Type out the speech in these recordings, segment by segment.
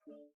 Oh,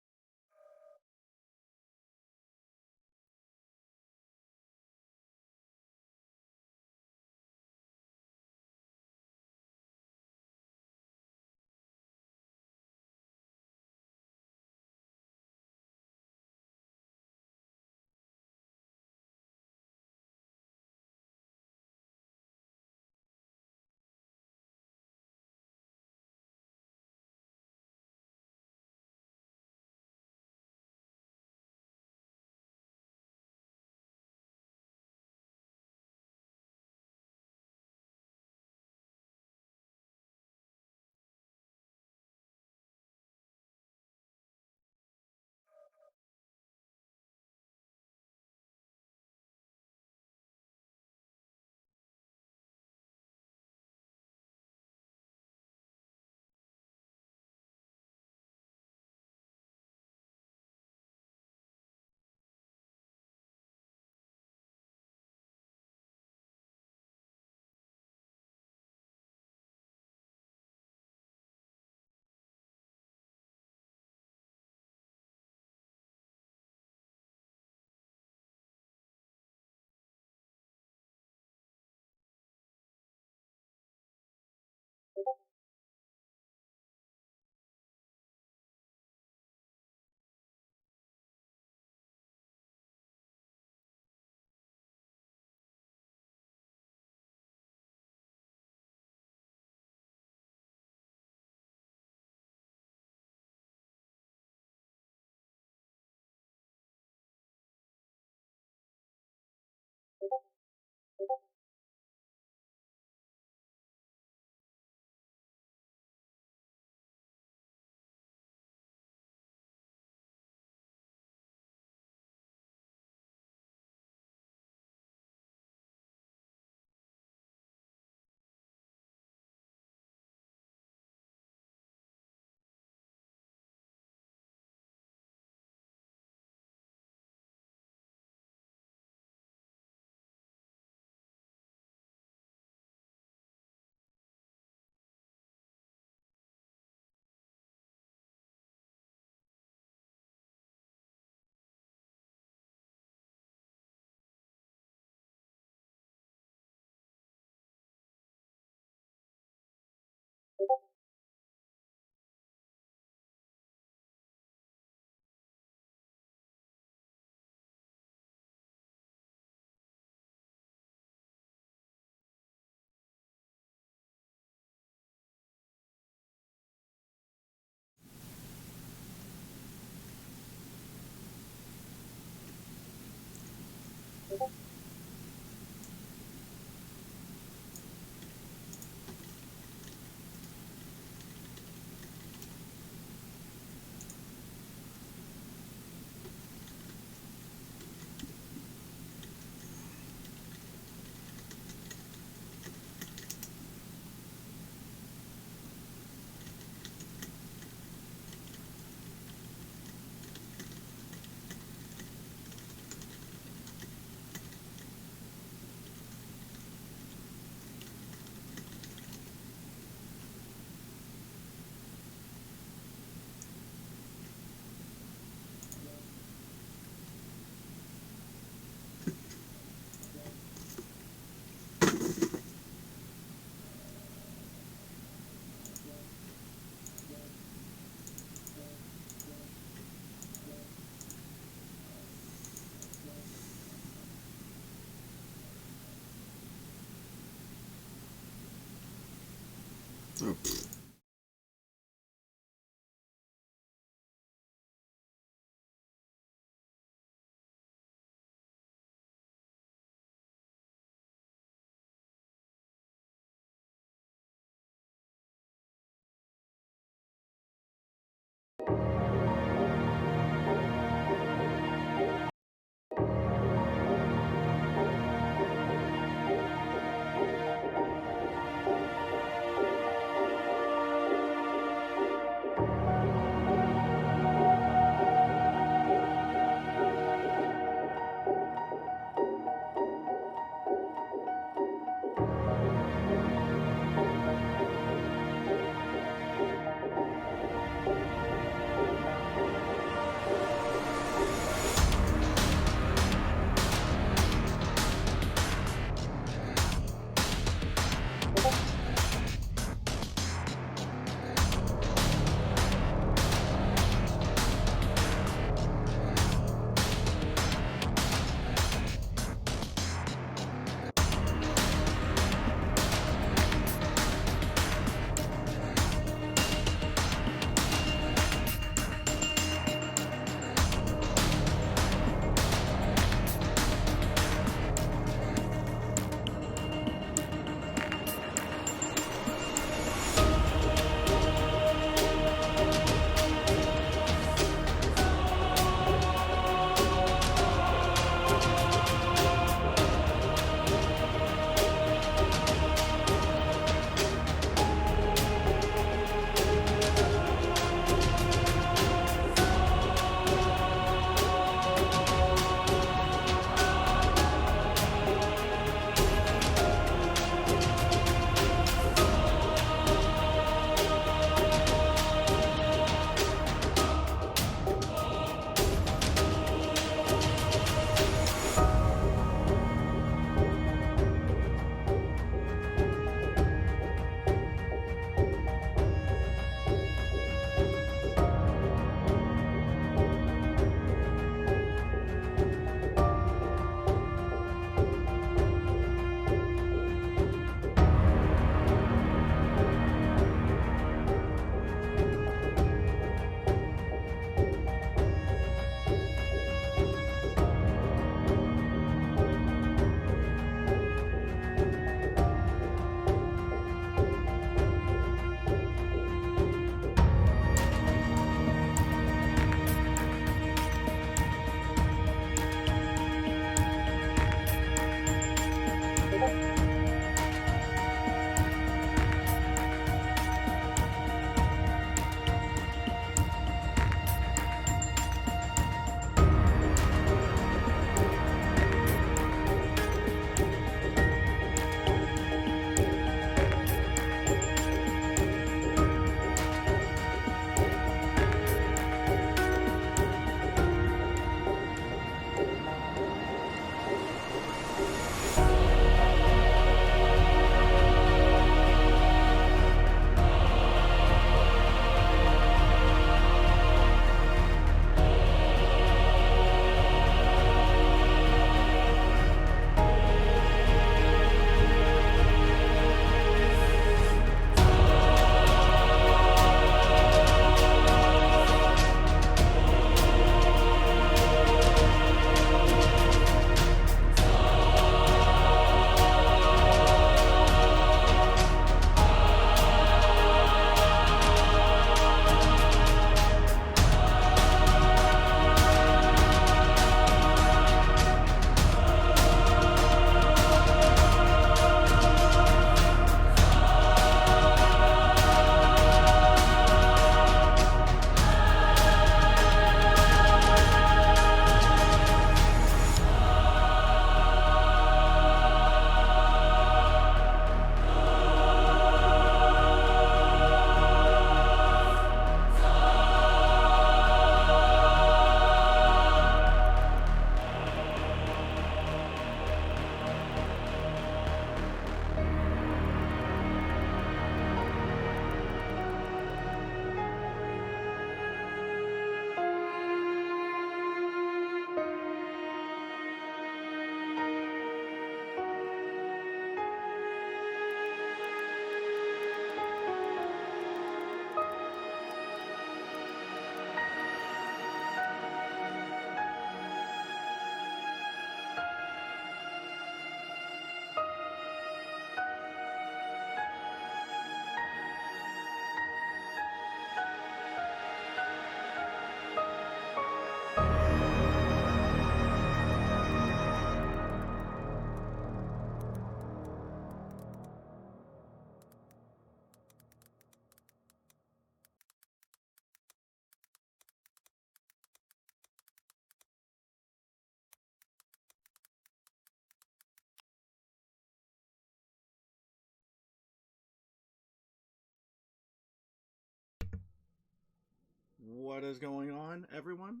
What is going on, everyone?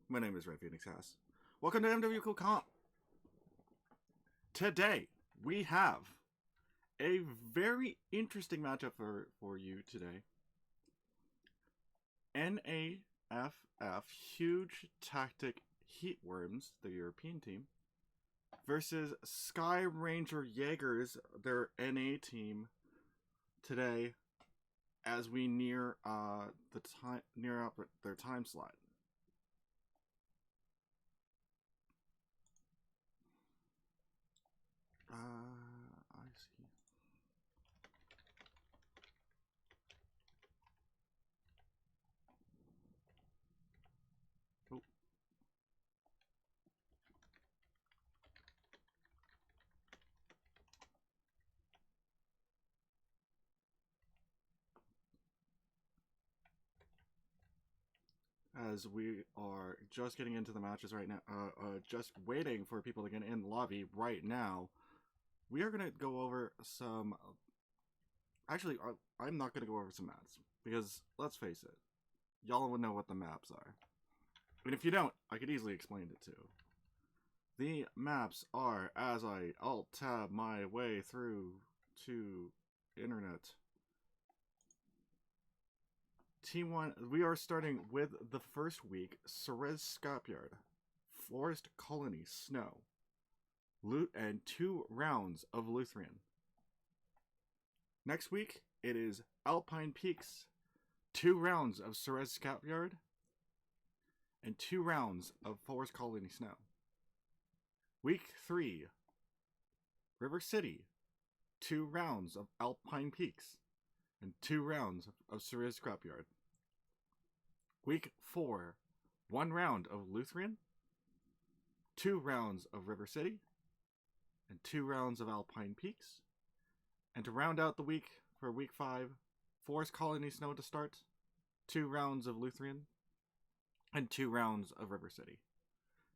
My name is Red Phoenix Haas. Welcome to MW Cool Comp. Today, we have a very interesting matchup for you today. NAFF, Huge Tactic Heatworms, the European team, versus Skye Ranger Jaegers, their NA team, today as we near their time slot. I see. Oh. As we are just getting into the matches right now, just waiting for people to get in the lobby right now, we are going to go over some... Actually, I'm not going to go over some maps, because, let's face it, y'all would know what the maps are. And if you don't, I could easily explain it too. The maps are, as I alt-tab my way through to internet. Team 1, we are starting with the first week, Scrapyard, Forest Colony, Snow, Loot, and 2 rounds of Lutheran. Next week, it is Alpine Peaks, 2 rounds of Scrapyard, and 2 rounds of Forest Colony, Snow. Week 3, River City, 2 rounds of Alpine Peaks, and 2 rounds of Scrapyard. Week 4, 1 round of Lutheran, 2 rounds of River City, and 2 rounds of Alpine Peaks. And to round out the week, for week 5, Forest Colony Snow to start, 2 rounds of Lutheran, and 2 rounds of River City.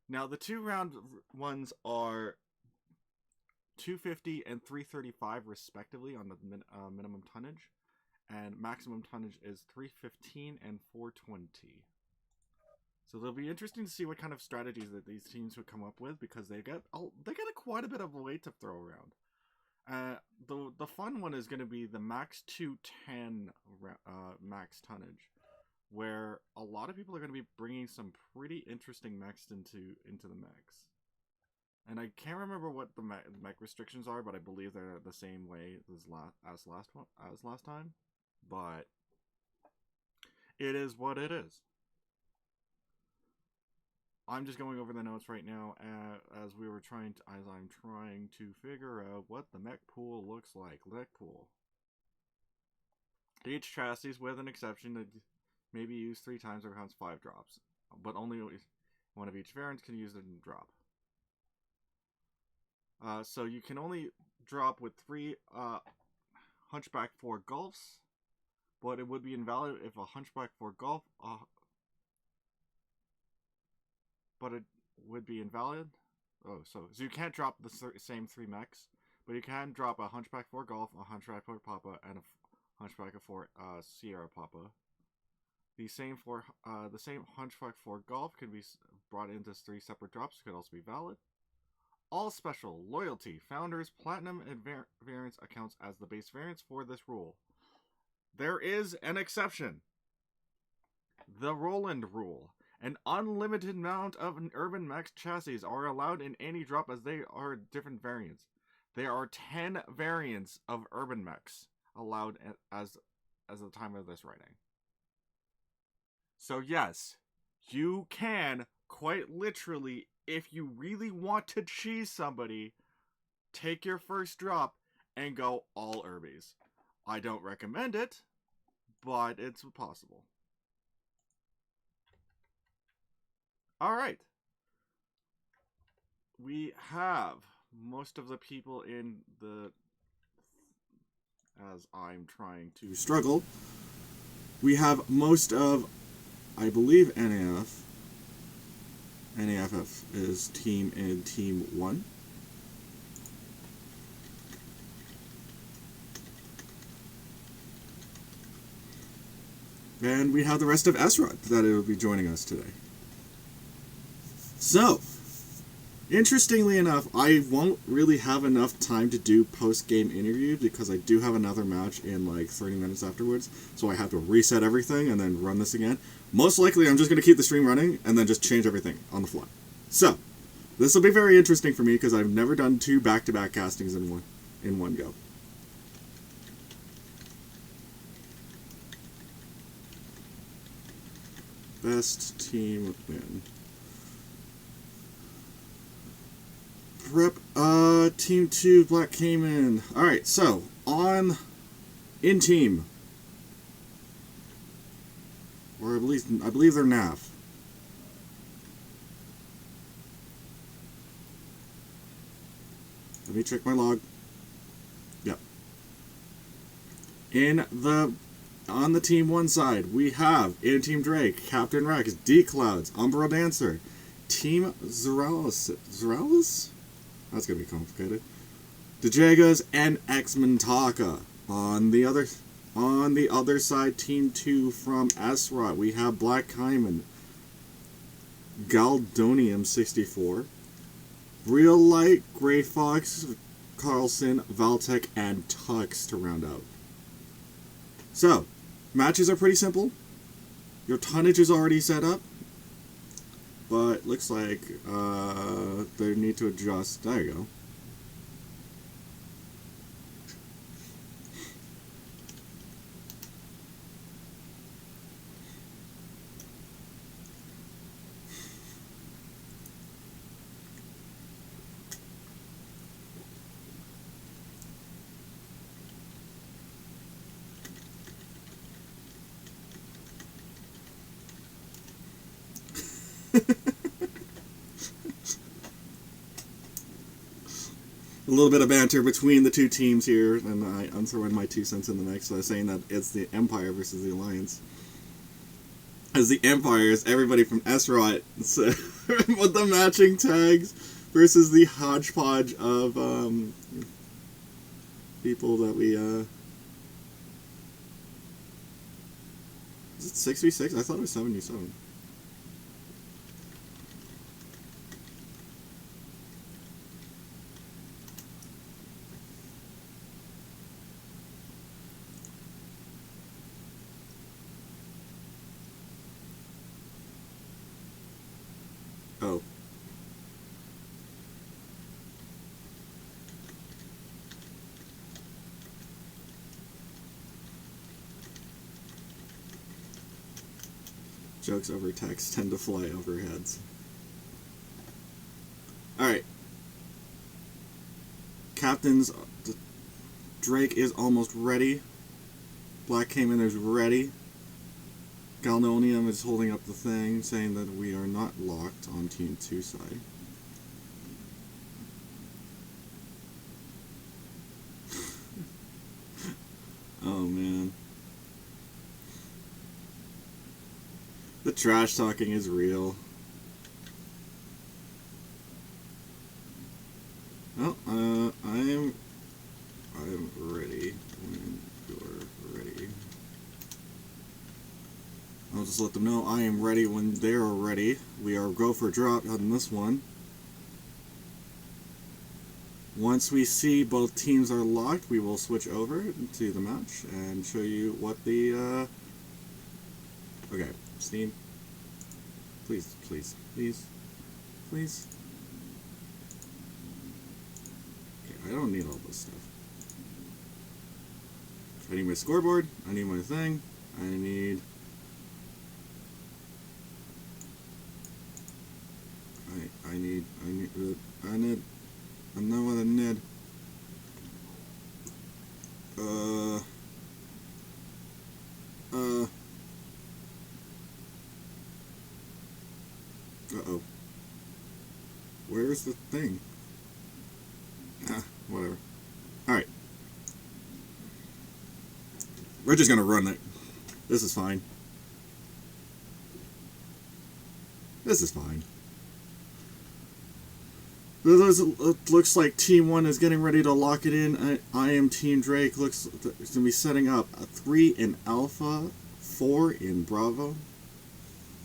Now, the 2 round ones are 250 and 335 respectively on the minimum tonnage, and maximum tonnage is 315 and 420. So it'll be interesting to see what kind of strategies that these teams would come up with, because they get quite a bit of weight to throw around. The fun one is going to be the max 210 max tonnage, where a lot of people are going to be bringing some pretty interesting mechs into the mechs. And I can't remember what the mech restrictions are, but I believe they're the same way as last time. But it is what it is. I'm just going over the notes right now as I'm trying to figure out what the mech pool looks like. Mech pool. Each chassis, with an exception, that may be used 3 times or counts 5 drops, but only one of each variant can use it and drop. So you can only drop with 3 Hunchback 4 Golfs, but it would be invalid if a Hunchback 4 Golf, but it would be invalid. Oh, so you can't drop the same 3 mechs, but you can drop a Hunchback 4 Golf, a Hunchback 4 Papa, and a Hunchback 4 Sierra Papa. The same Hunchback 4 Golf can be brought into 3 separate drops, could also be valid. All special, loyalty, founders, platinum, and variants accounts as the base variants for this rule. There is an exception. The Roland rule. An unlimited amount of urban mech chassis are allowed in any drop, as they are different variants. There are 10 variants of urban mechs allowed as the time of this writing. So yes, you can, quite literally, if you really want to cheese somebody, take your first drop and go all Urbies. I don't recommend it, but it's possible. Alright. We have most of the people in the... As I'm trying to struggle. We have most of, I believe, NAFF. NAFF is team in Team 1. And we have the rest of Esrod that will be joining us today. So, interestingly enough, I won't really have enough time to do post-game interview because I do have another match in like 30 minutes afterwards. So I have to reset everything and then run this again. Most likely, I'm just going to keep the stream running and then just change everything on the fly. So, this will be very interesting for me because I've never done 2 back-to-back castings in one go. Best team win. Prep, Team 2, Black Cayman. Alright, so, in team. Or I believe they're NAFF. Let me check my log. Yep. On the Team 1 side, we have, in Team Drake, Captain Rex, D-Clouds, Umbra Dancer, Team Zoralis? That's gonna be complicated. The Jaegers and X-Mintaka. On the other side, Team 2 from Esrot, we have Black Cayman, Galdonium 64, Real Light, Grey Fox, Carlson, Valtech, and Tux to round out. So, matches are pretty simple. Your tonnage is already set up. But looks like they need to adjust. There you go. A little bit of banter between the two teams here, and I'm throwing my 2 cents in the mix, saying that it's the Empire versus the Alliance. As the Empire is everybody from Esrot with the matching tags versus the hodgepodge of people that we is it 6v6? I thought it was 7v7. Oh. Jokes over text tend to fly over heads. Alright. Captains, Drake is almost ready. Black Cayman is ready. Galnonium is holding up the thing, saying that we are not locked on Team 2 side. Oh man. The trash talking is real. Well, I'm ready when you're ready. I'll just let them know I am ready when they are ready. We are go for drop on this one. Once we see both teams are locked, we will switch over to the match and show you what the okay, Steam. Please, please, please, please. Okay, I don't need all this stuff. I need my scoreboard, I need my thing, I need I know what I need. Uh-oh. Where's the thing? Whatever. Alright. We're just gonna run it. This is fine. This is fine. It looks like Team 1 is getting ready to lock it in. I am Team Drake. Looks to be setting up a 3 in Alpha, 4 in Bravo.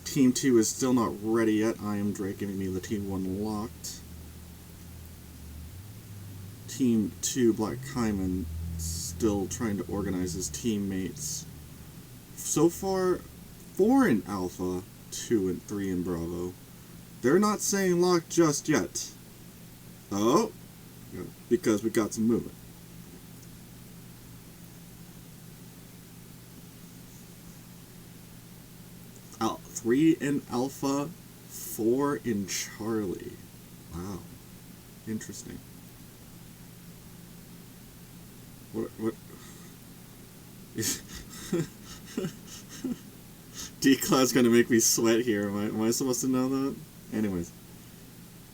Team 2 is still not ready yet. I am Drake giving me the Team 1 locked. Team 2, Black Kaiman, still trying to organize his teammates. So far, 4 in Alpha, 2 and 3 in Bravo. They're not saying locked just yet. Oh, because we got some movement. 3 in Alpha, 4 in Charlie. Wow. Interesting. What? D-Cloud's gonna make me sweat here. Am I supposed to know that? Anyways.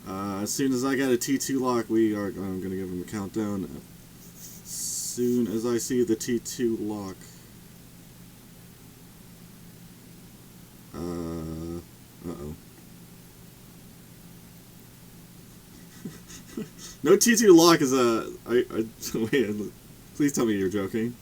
As soon as I get a T2 lock, I'm gonna give him a countdown. As soon as I see the T2 lock. Uh-oh. No T2 lock is a... wait, please tell me you're joking.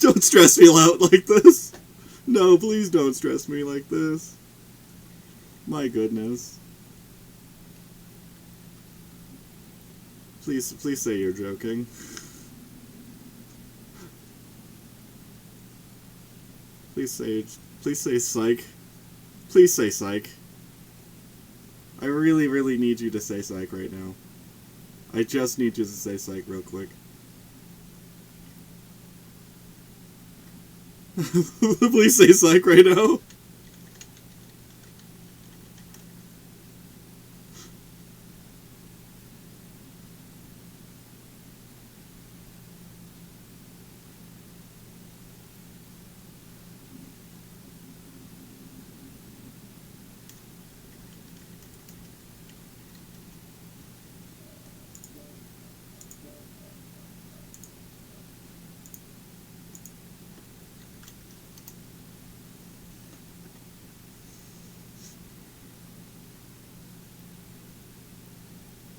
Don't stress me out like this. No, please don't stress me like this. My goodness. Please say you're joking. Please say psych. Please say psych. I really need you to say psych right now. I just need you to say psych real quick. Please say psych right now.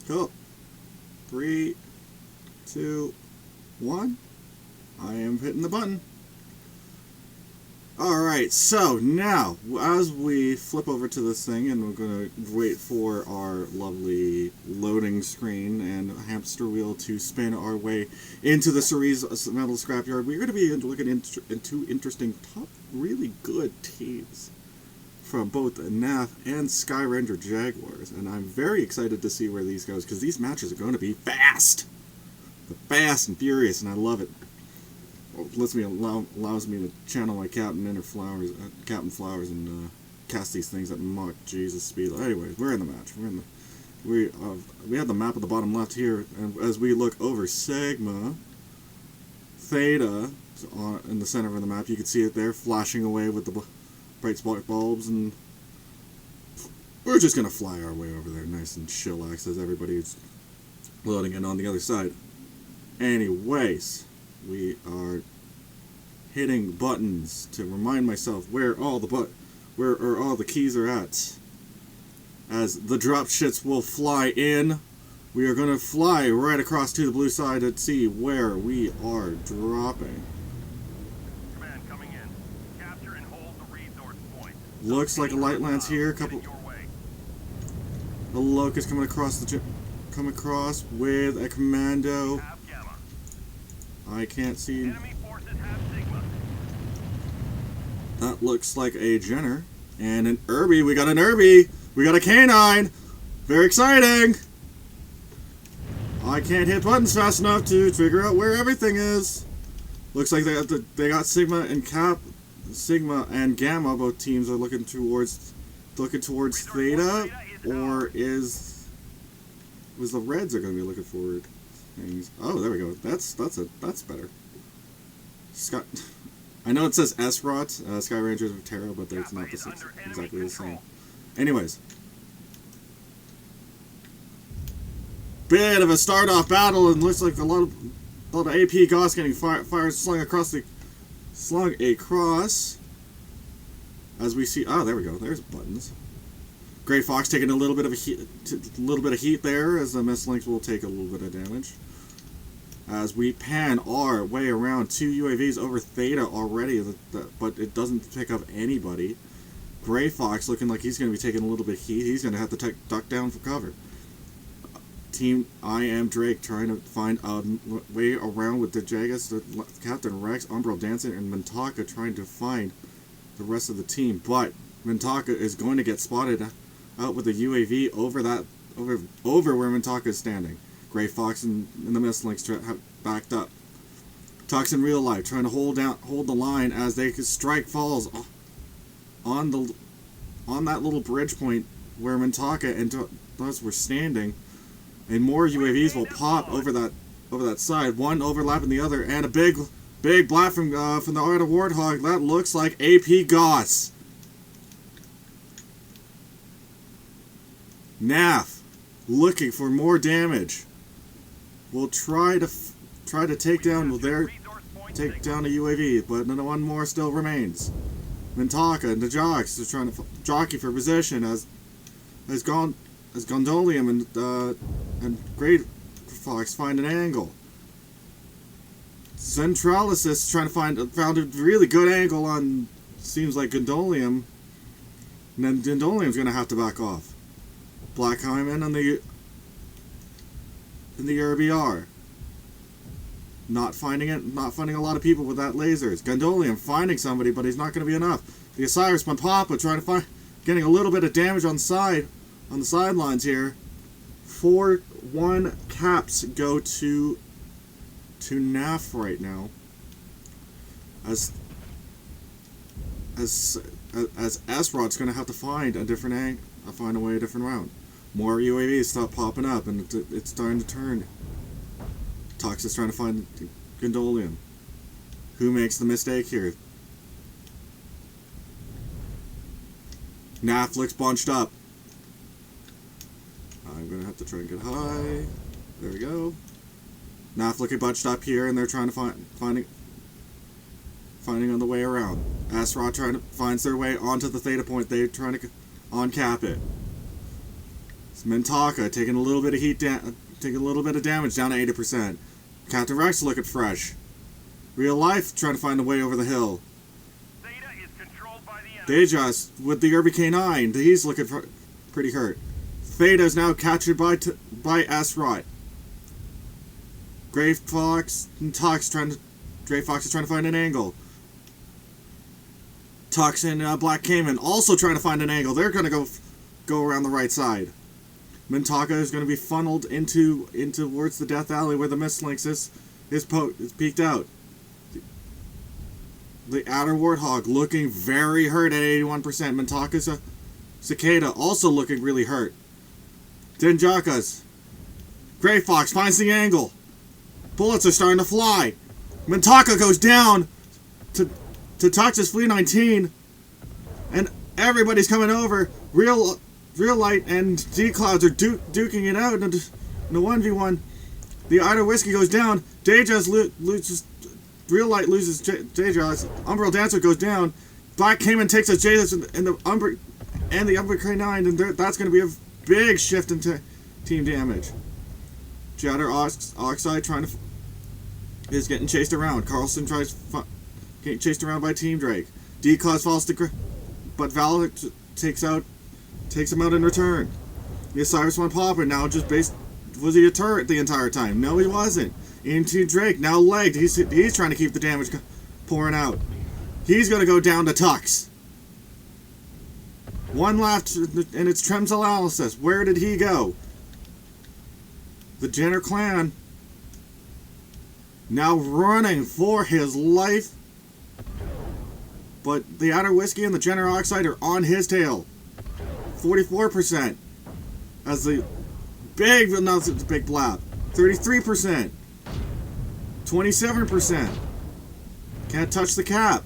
Go. 3, 2, 1. I am hitting the button. Alright, so now, as we flip over to this thing, and we're going to wait for our lovely loading screen and hamster wheel to spin our way into the Cerise Metal Scrapyard, we're going to be looking into interesting, really good teams from both NAFF and Skye Ranger Jaguars, and I'm very excited to see where these goes, because these matches are going to be fast! They're fast and furious, and I love it. Allows me to channel my Captain Flowers and cast these things at Mach Jesus speed. Anyways, we're in the match. We have the map at the bottom left here, and as we look over Sigma, Theta in the center of the map, you can see it there flashing away with the bright spot bulbs, and we're just gonna fly our way over there nice and chillax as everybody's loading in on the other side. Anyways, we are hitting buttons to remind myself where all the keys are at. As the drop shits will fly in, we are gonna fly right across to the blue side to see where we are dropping. Looks like a light lance here. A locust coming across with a commando. I can't see. That looks like a Jenner and an Irby. We got an Irby. We got a canine. Very exciting. I can't hit buttons fast enough to figure out where everything is. Looks like they got Sigma and Gamma, both teams are looking towards Theta, or was the Reds are going to be looking forward things. Oh, there we go. That's better. Scott, I know it says S-Rot, Skye Rangers of Terra, but it's not exactly the same. Anyways, bit of a start-off battle, and looks like a lot of AP Goss getting fire slung across. As we see, there we go, there's buttons. Gray Fox taking a little bit of heat there, as the Mistlinks will take a little bit of damage. As we pan our way around 2 UAVs over Theta already, but it doesn't pick up anybody. Gray Fox looking like he's going to be taking a little bit of heat. He's going to have to duck down for cover. Team I Am Drake trying to find a way around with the Jaeger, Captain Rex, Umbral Dancer, and Mintaka trying to find the rest of the team. But Mintaka is going to get spotted out with a UAV over where Mintaka is standing. Gray Fox and the Mistlinks have backed up. Tux in real life trying to hold the line as they strike falls on that little bridge point where Mintaka and us were standing. And more UAVs will pop over that side, one overlapping the other, and a big blast from the Outer Warthog. That looks like AP Goss. NAFF looking for more damage. We'll try to take down a UAV, but one more still remains. Mintaka and the Jocks are trying to jockey for position as Gondolium and Gray Fox find an angle. Centralis is trying to found a really good angle on, seems like Gondolium, and then Gondolium's going to have to back off. Black Hyman in the RBR. Not finding a lot of people with that lasers. Gondolium finding somebody, but he's not going to be enough. The Osiris Papa trying to getting a little bit of damage on the sidelines here. 4-1 caps go to NAFF right now. As S-Rod's going to have to find a different find a way a different route. More UAVs stop popping up, and it's starting to turn. Tox is trying to find Gondolium. Who makes the mistake here? NAFF looks bunched up. I'm going to have to try and get high. There we go. NAFF looking bunched up here, and they're trying to finding on the way around. S-Rod trying to finds their way onto the Theta point. They're trying to on-cap it. It's Mintaka taking a little bit of heat taking a little bit of damage, down to 80%. Captain Rex looking fresh. Real life trying to find a way over the hill. Theta is controlled by the enemy. Dejas with the RBK-9. He's looking pretty hurt. Theta is now captured by S-Rod. Gray Fox and Tux Gray Fox is trying to find an angle. Tux and Black Cayman also trying to find an angle. They're going to go around the right side. Mintaka is going to be funneled into towards the Death Alley where the Mistlinks is peeked out. The Outer Warthog looking very hurt at 81%. Mintaka's Cicada also looking really hurt. Denjakas. Gray Fox finds the angle. Bullets are starting to fly. Mintaka goes down to Tux's Flea 19, and everybody's coming over. Real Light and D-Clouds are duking it out in a 1v1. The Ida Whiskey goes down. Dejas loses. Real Light loses Dejas. Umbral Dancer goes down. Black Cayman takes us Dejas and the Umber K9, and that's going to be a big shift into team damage. Jatter Oxide is getting chased around. Carlson getting chased around by Team Drake. D-Claus falls to, but Valor takes him out in return. The Osiris Papa now was he a turret the entire time? No, he wasn't. Into Drake, now legged. He's trying to keep the damage pouring out. He's going to go down to Tux. One left, and it's Tremsalalysis. Where did he go? The Jenner clan now running for his life. But the Outer Whiskey and the Jenner Oxide are on his tail. 44%. As the big, no, it's a big blab. 33%. 27%. Can't touch the cap.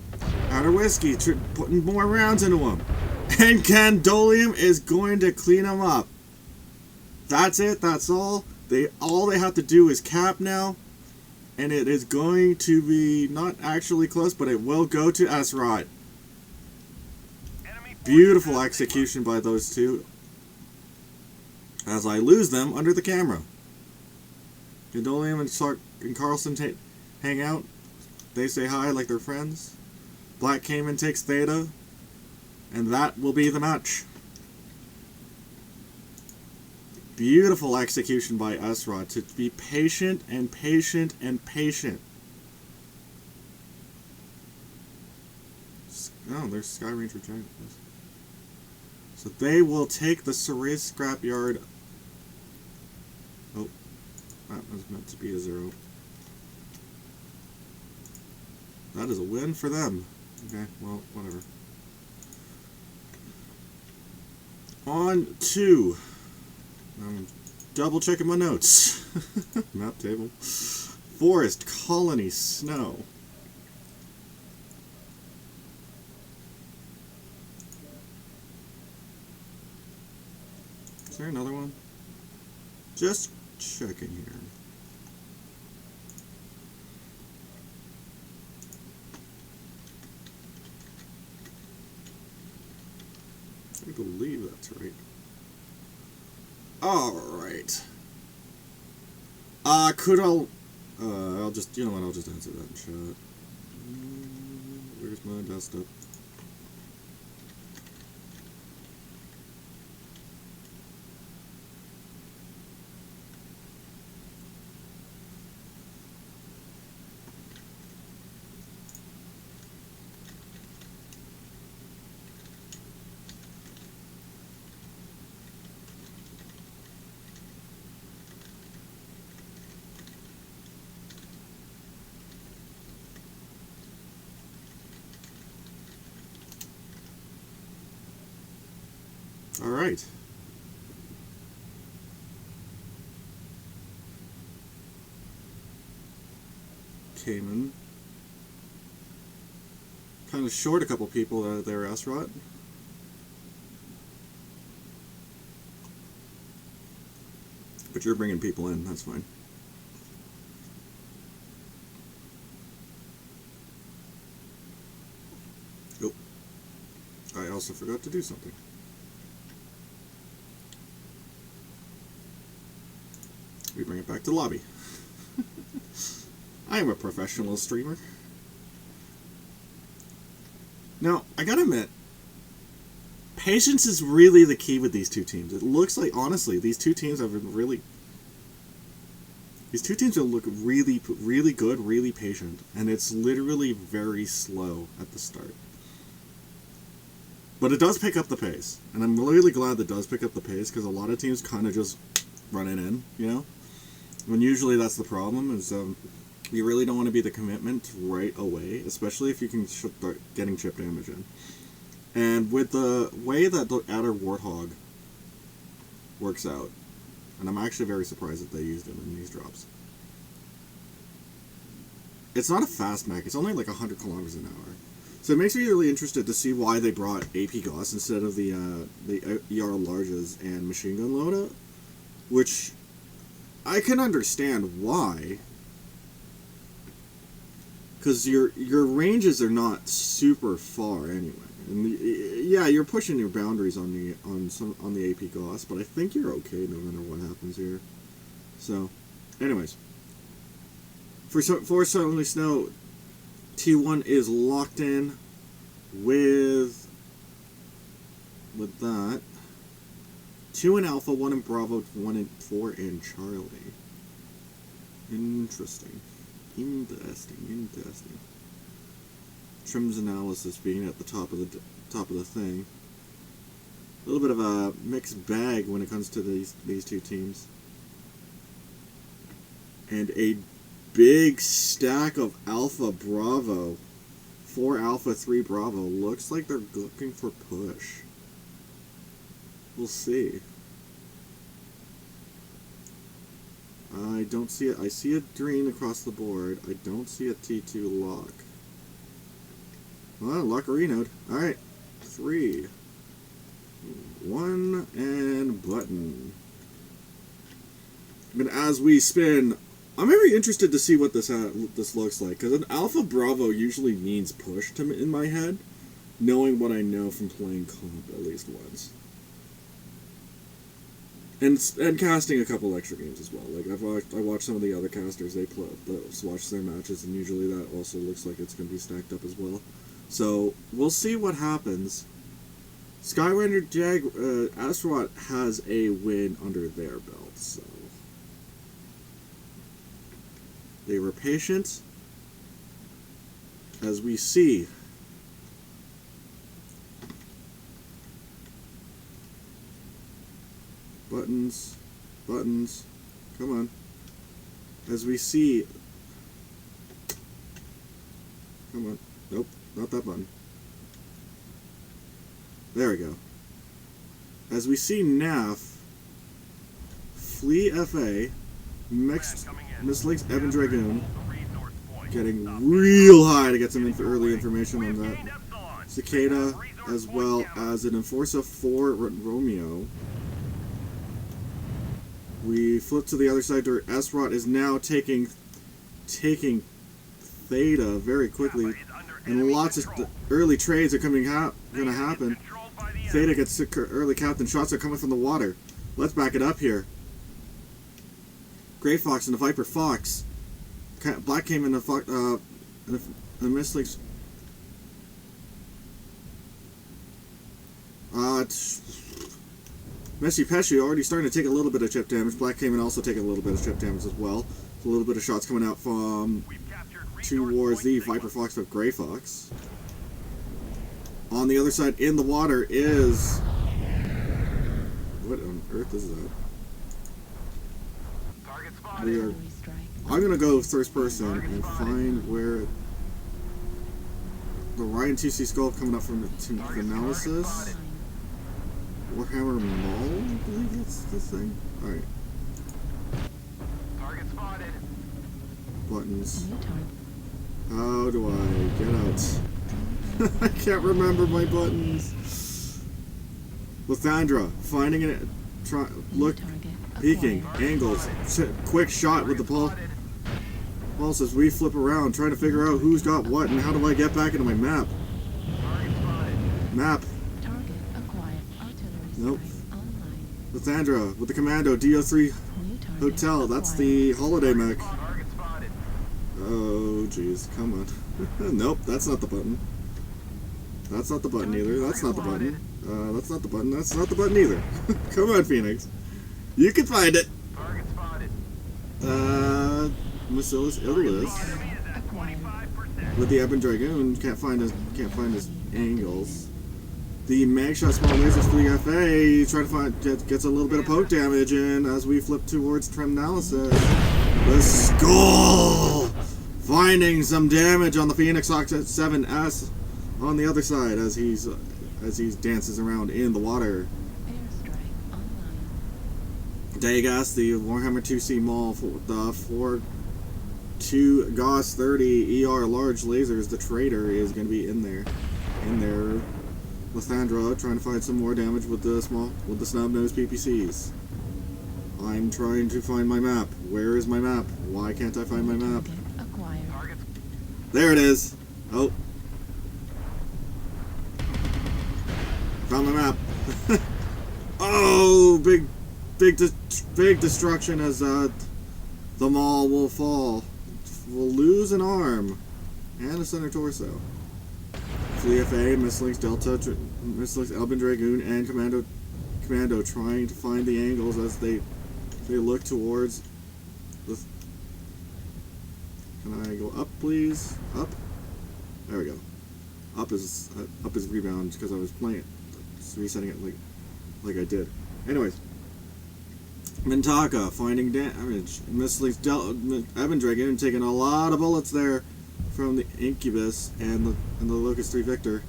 Outer Whiskey putting more rounds into him. And Gondolium is going to clean him up. That's it. That's all. All they have to do is cap now. And it is going to be not actually close, but it will go to S-Rod. Beautiful execution by those two. as I lose them under the camera. Gondolium and Carlson hang out. They say hi like they're friends. Black Cayman takes Theta. And that will be the match. Beautiful execution by Esrod to be patient and patient and patient. Oh, there's Sky Ranger Giant. So they will take the Cerise Scrapyard. Oh, that was meant to be a 0. That is a win for them. Okay, well, whatever. On to... I'm double checking my notes. Map table. Forest, Colony, Snow. Is there another one? Just checking here. I believe that's right. Alright. Could I'll just, you know what, I'll just answer that in chat. Where's my desktop? All right. Cayman. Kind of short a couple people out of their S-Rot. But you're bringing people in, that's fine. Oh. I also forgot to do something. We bring it back to lobby. I am a professional streamer. Now, I gotta admit, patience is really the key with these two teams. It looks like, honestly, these two teams have been really... These two teams will look really, really good, really patient. And it's literally very slow at the start. But it does pick up the pace. And I'm really glad it does pick up the pace, because a lot of teams kind of just run it in, you know? When usually that's the problem, is you really don't want to be the commitment right away, especially if you can start getting chip damage in. And with the way that the Adder Warthog works out, and I'm actually very surprised that they used it in these drops. It's not a fast mech, it's only like 100 kilometers an hour. So it makes me really interested to see why they brought AP Gauss instead of the ER Larges and Machine Gun loadout, which I can understand why, because your ranges are not super far anyway, and yeah, you're pushing your boundaries on the AP Gauss, but I think you're okay no matter what happens here. So, anyways, for Suddenly Snow, T1 is locked in with that. 2 in Alpha, 1 in Bravo, 1 in 4 in Charlie. Interesting. Trim's analysis being at the top of the thing. A little bit of a mixed bag when it comes to these two teams. And a big stack of Alpha Bravo. 4 Alpha, 3 Bravo. Looks like they're looking for push. We'll see. I don't see it. I see a green across the board. I don't see a T2 lock. Well, lock Renoed. Alright. 3. 1 and button. But as we spin, I'm very interested to see what this looks like, because an Alpha Bravo usually means push in my head, knowing what I know from playing comp at least once. And casting a couple extra games as well. Like I watched some of the other casters, they watch their matches, and usually that also looks like it's going to be stacked up as well. So we'll see what happens. Skylander Astaroth has a win under their belt, so they were patient, as we see. Buttons, come on. As we see, come on, nope, not that button. There we go. As we see NAFF, Flea FA, Mislinks Evan Dragoon, getting real high to get some early information on that. Cicada, as well as an Enforcer 4 Romeo. We flip to the other side where Esrot is now taking Theta very quickly, and lots of early trades are going to happen. Theta gets early captain shots are coming from the water. Let's back it up here. Grey Fox and the Viper Fox. Black came in the Mislinks. Messi Pesci already starting to take a little bit of chip damage. Black came in also taking a little bit of chip damage as well. A little bit of shots coming out from towards the Viper Fox with Grey Fox. On the other side in the water is... What on earth is that? I'm going to go first person and find where the Ryan 2C Skull coming up from the analysis. Warhammer Mall, I believe that's the thing. Alright. Target spotted. Buttons. How do I get out? I can't remember my buttons. Lysandra, finding it. Peeking. Angles. Quick shot with the pulse as we flip around, trying to figure out who's got what and how do I get back into my map. Map. Nope. Lysandra with the Commando DO3 Hotel. That's the holiday mech. Oh, jeez. Come on. Nope, that's not the button. That's not the button either. That's not the button. That's not the button. That's not the button either. Come on, Phoenix. You can find it. Macilis Illis with the Ebon Dragoon. Can't find his angles. The Magshot Small Lasers for the FA trying to find gets a little bit of poke damage in as we flip towards Trem Analysis. The Skull finding some damage on the Phoenix Octet 7S on the other side as he dances around in the water. Dagas, the Warhammer 2C Maul for 2 Gauss 30 ER large lasers. The Trader is going to be in there. Lysandra trying to find some more damage with the snub-nosed PPCs. I'm trying to find my map. Where is my map? Why can't I find my map? There it is. Oh. Found my map. Oh, big destruction as the Maul will fall. We'll lose an arm and a center torso. Flea FA, Mislinks Delta, Mislinks Elbin Dragoon, and Commando trying to find the angles as they look towards the... Can I go up, please? Up? There we go. Up is rebound because I was playing it, just resetting it like I did. Anyways, Mintaka finding damage. Mislinks Evan Dragoon taking a lot of bullets there from the Incubus and the Locust 3 Victor.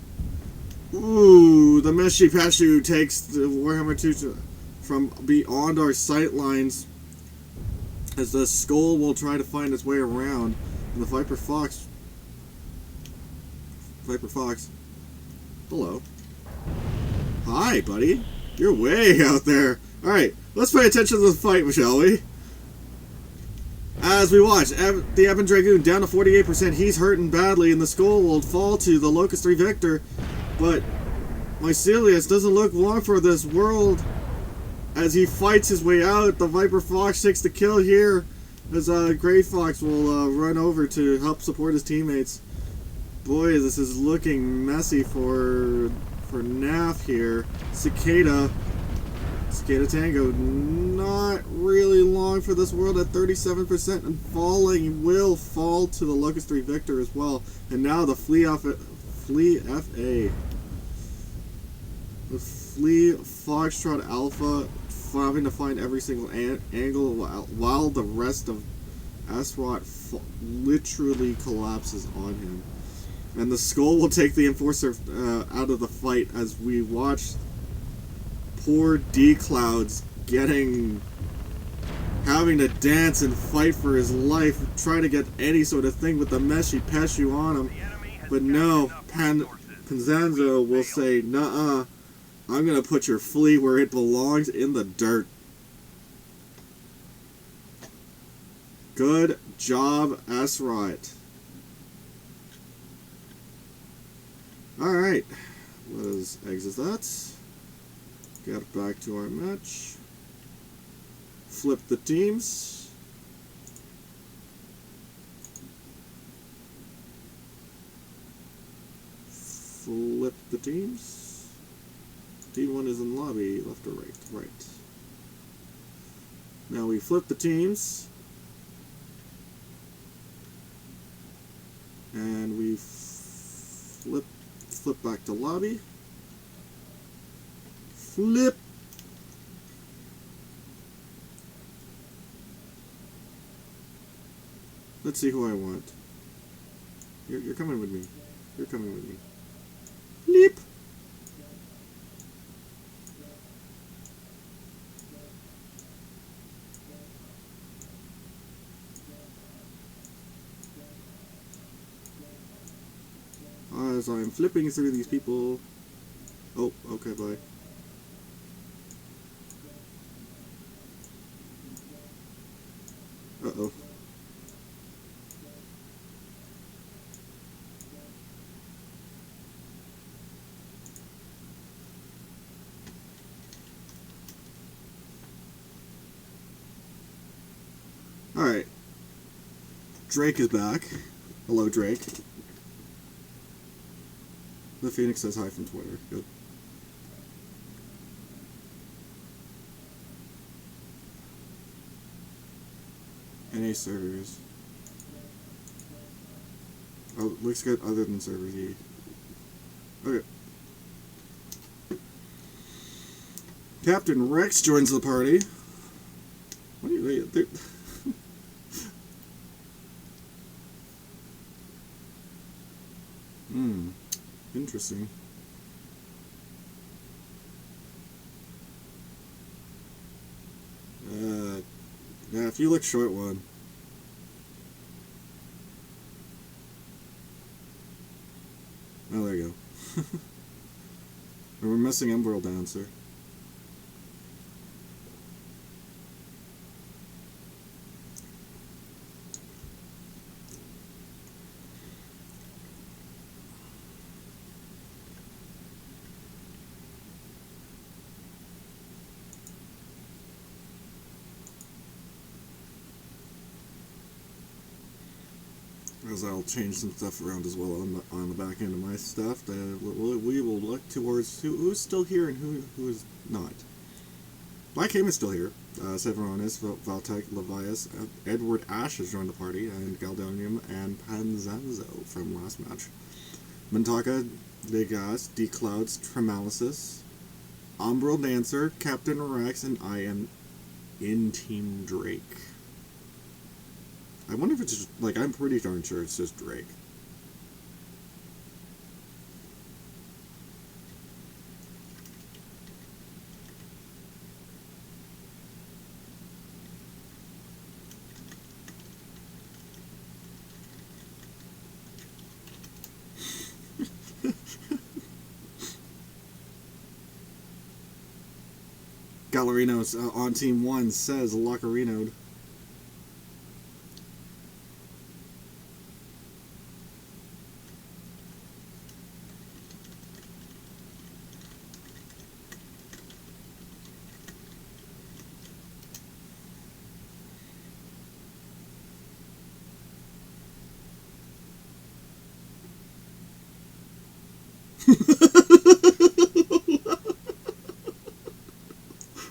Ooh, the Meshi Pashu takes the Warhammer 2 from beyond our sight lines as the Skull will try to find its way around, and the Viper Fox, hello. Hi, buddy. You're way out there. Alright, let's pay attention to the fight, shall we? As we watch, the Evan Dragoon down to 48%. He's hurting badly, and the Skull will fall to the Locust 3 Victor. But Mycelius doesn't look long for this world. as he fights his way out. The Viper Fox takes the kill here, as Gray Fox will run over to help support his teammates. Boy, this is looking messy for NAFF here. Cicada Tango, not really long for this world at 37% and falling. Will fall to the Locust 3 Victor as well. And now the Flea FA. The Flea Foxtrot Alpha having to find every single angle while the rest of Asrot literally collapses on him. And the Skull will take the Enforcer out of the fight as we watch poor D-Clouds having to dance and fight for his life, try to get any sort of thing with the Meshy Peshu on him. But no, Panzanzo will say, "Nuh-uh, I'm gonna put your flea where it belongs, in the dirt." Good job, Asrot. Alright, let us exit that. Get back to our match. Flip the teams. Flip the teams. Team 1 is in lobby, left or right? Right. Now we flip the teams. And we flip back to lobby. Flip. Let's see who I want. You're coming with me. You're coming with me. Flip. As I'm flipping through these people. Oh, okay, bye. Uh-oh. Alright. Drake is back. Hello, Drake. The Phoenix says hi from Twitter. Good. NA servers. Oh, looks good other than servers E. Okay. Captain Rex joins the party. What do you think? Interesting. Yeah, if you look short one. Oh, there you go. We're missing Emerald Dancer. As I'll change some stuff around as well on the back end of my stuff. We will look towards who's still here and who is not. Black Haim is still here. Severonis, Valtech, Levias, Edward Ash has joined the party, and Galdonium and Panzanzo from last match. Mintaka, Degas, D-Clouds, Tremalisis, Umbral Dancer, Captain Rex, and I am in Team Drake. I wonder if it's just, like, I'm pretty darn sure it's just Drake. Gallerino's on Team 1 says Locarino'd.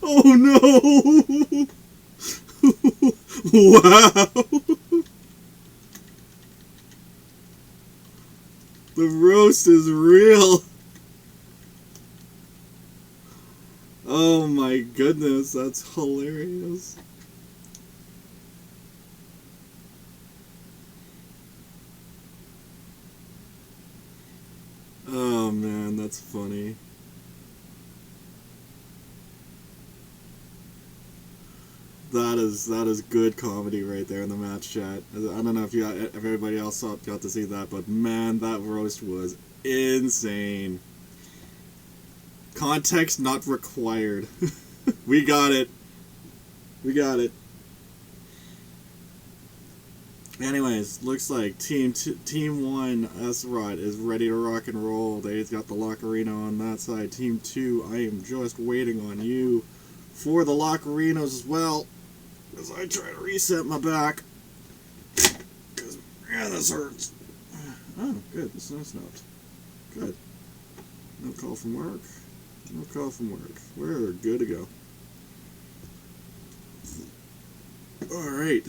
Oh no! Wow! The roast is real! Oh my goodness, that's hilarious. Oh man, that's funny. That is good comedy right there in the match chat. I don't know if everybody else got to see that, but man, that roast was insane. Context not required. We got it. We got it. Anyways, looks like Team 1 S-Rod is ready to rock and roll. They've got the Lockerino on that side. Team 2, I am just waiting on you for the Lockerinos as well, as I try to reset my back. Because, man, this hurts. Oh, good. The snow stopped. Good. No call from work. No call from work. We're good to go. Alright.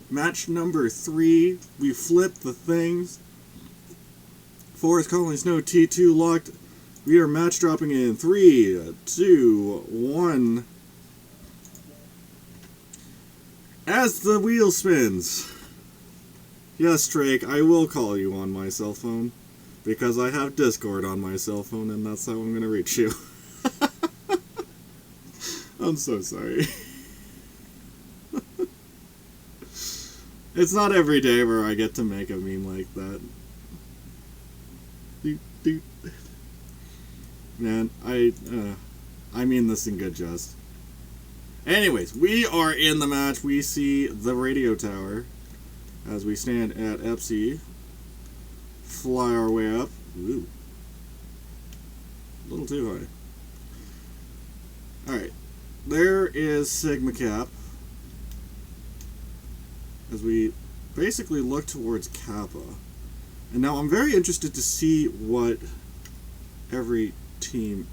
Match number 3. We flipped the things. Forest Calling Snow T2 locked. We are match dropping in 3, 2, 1. As the wheel spins. Yes, Drake, I will call you on my cell phone. Because I have Discord on my cell phone, and that's how I'm going to reach you. I'm so sorry. It's not every day where I get to make a meme like that. Man, I mean this in good jest. Anyways, we are in the match. We see the radio tower as we stand at Epsi. Fly our way up. Ooh. A little too high. Alright. There is Sigma Cap. As we basically look towards Kappa. And now I'm very interested to see what every team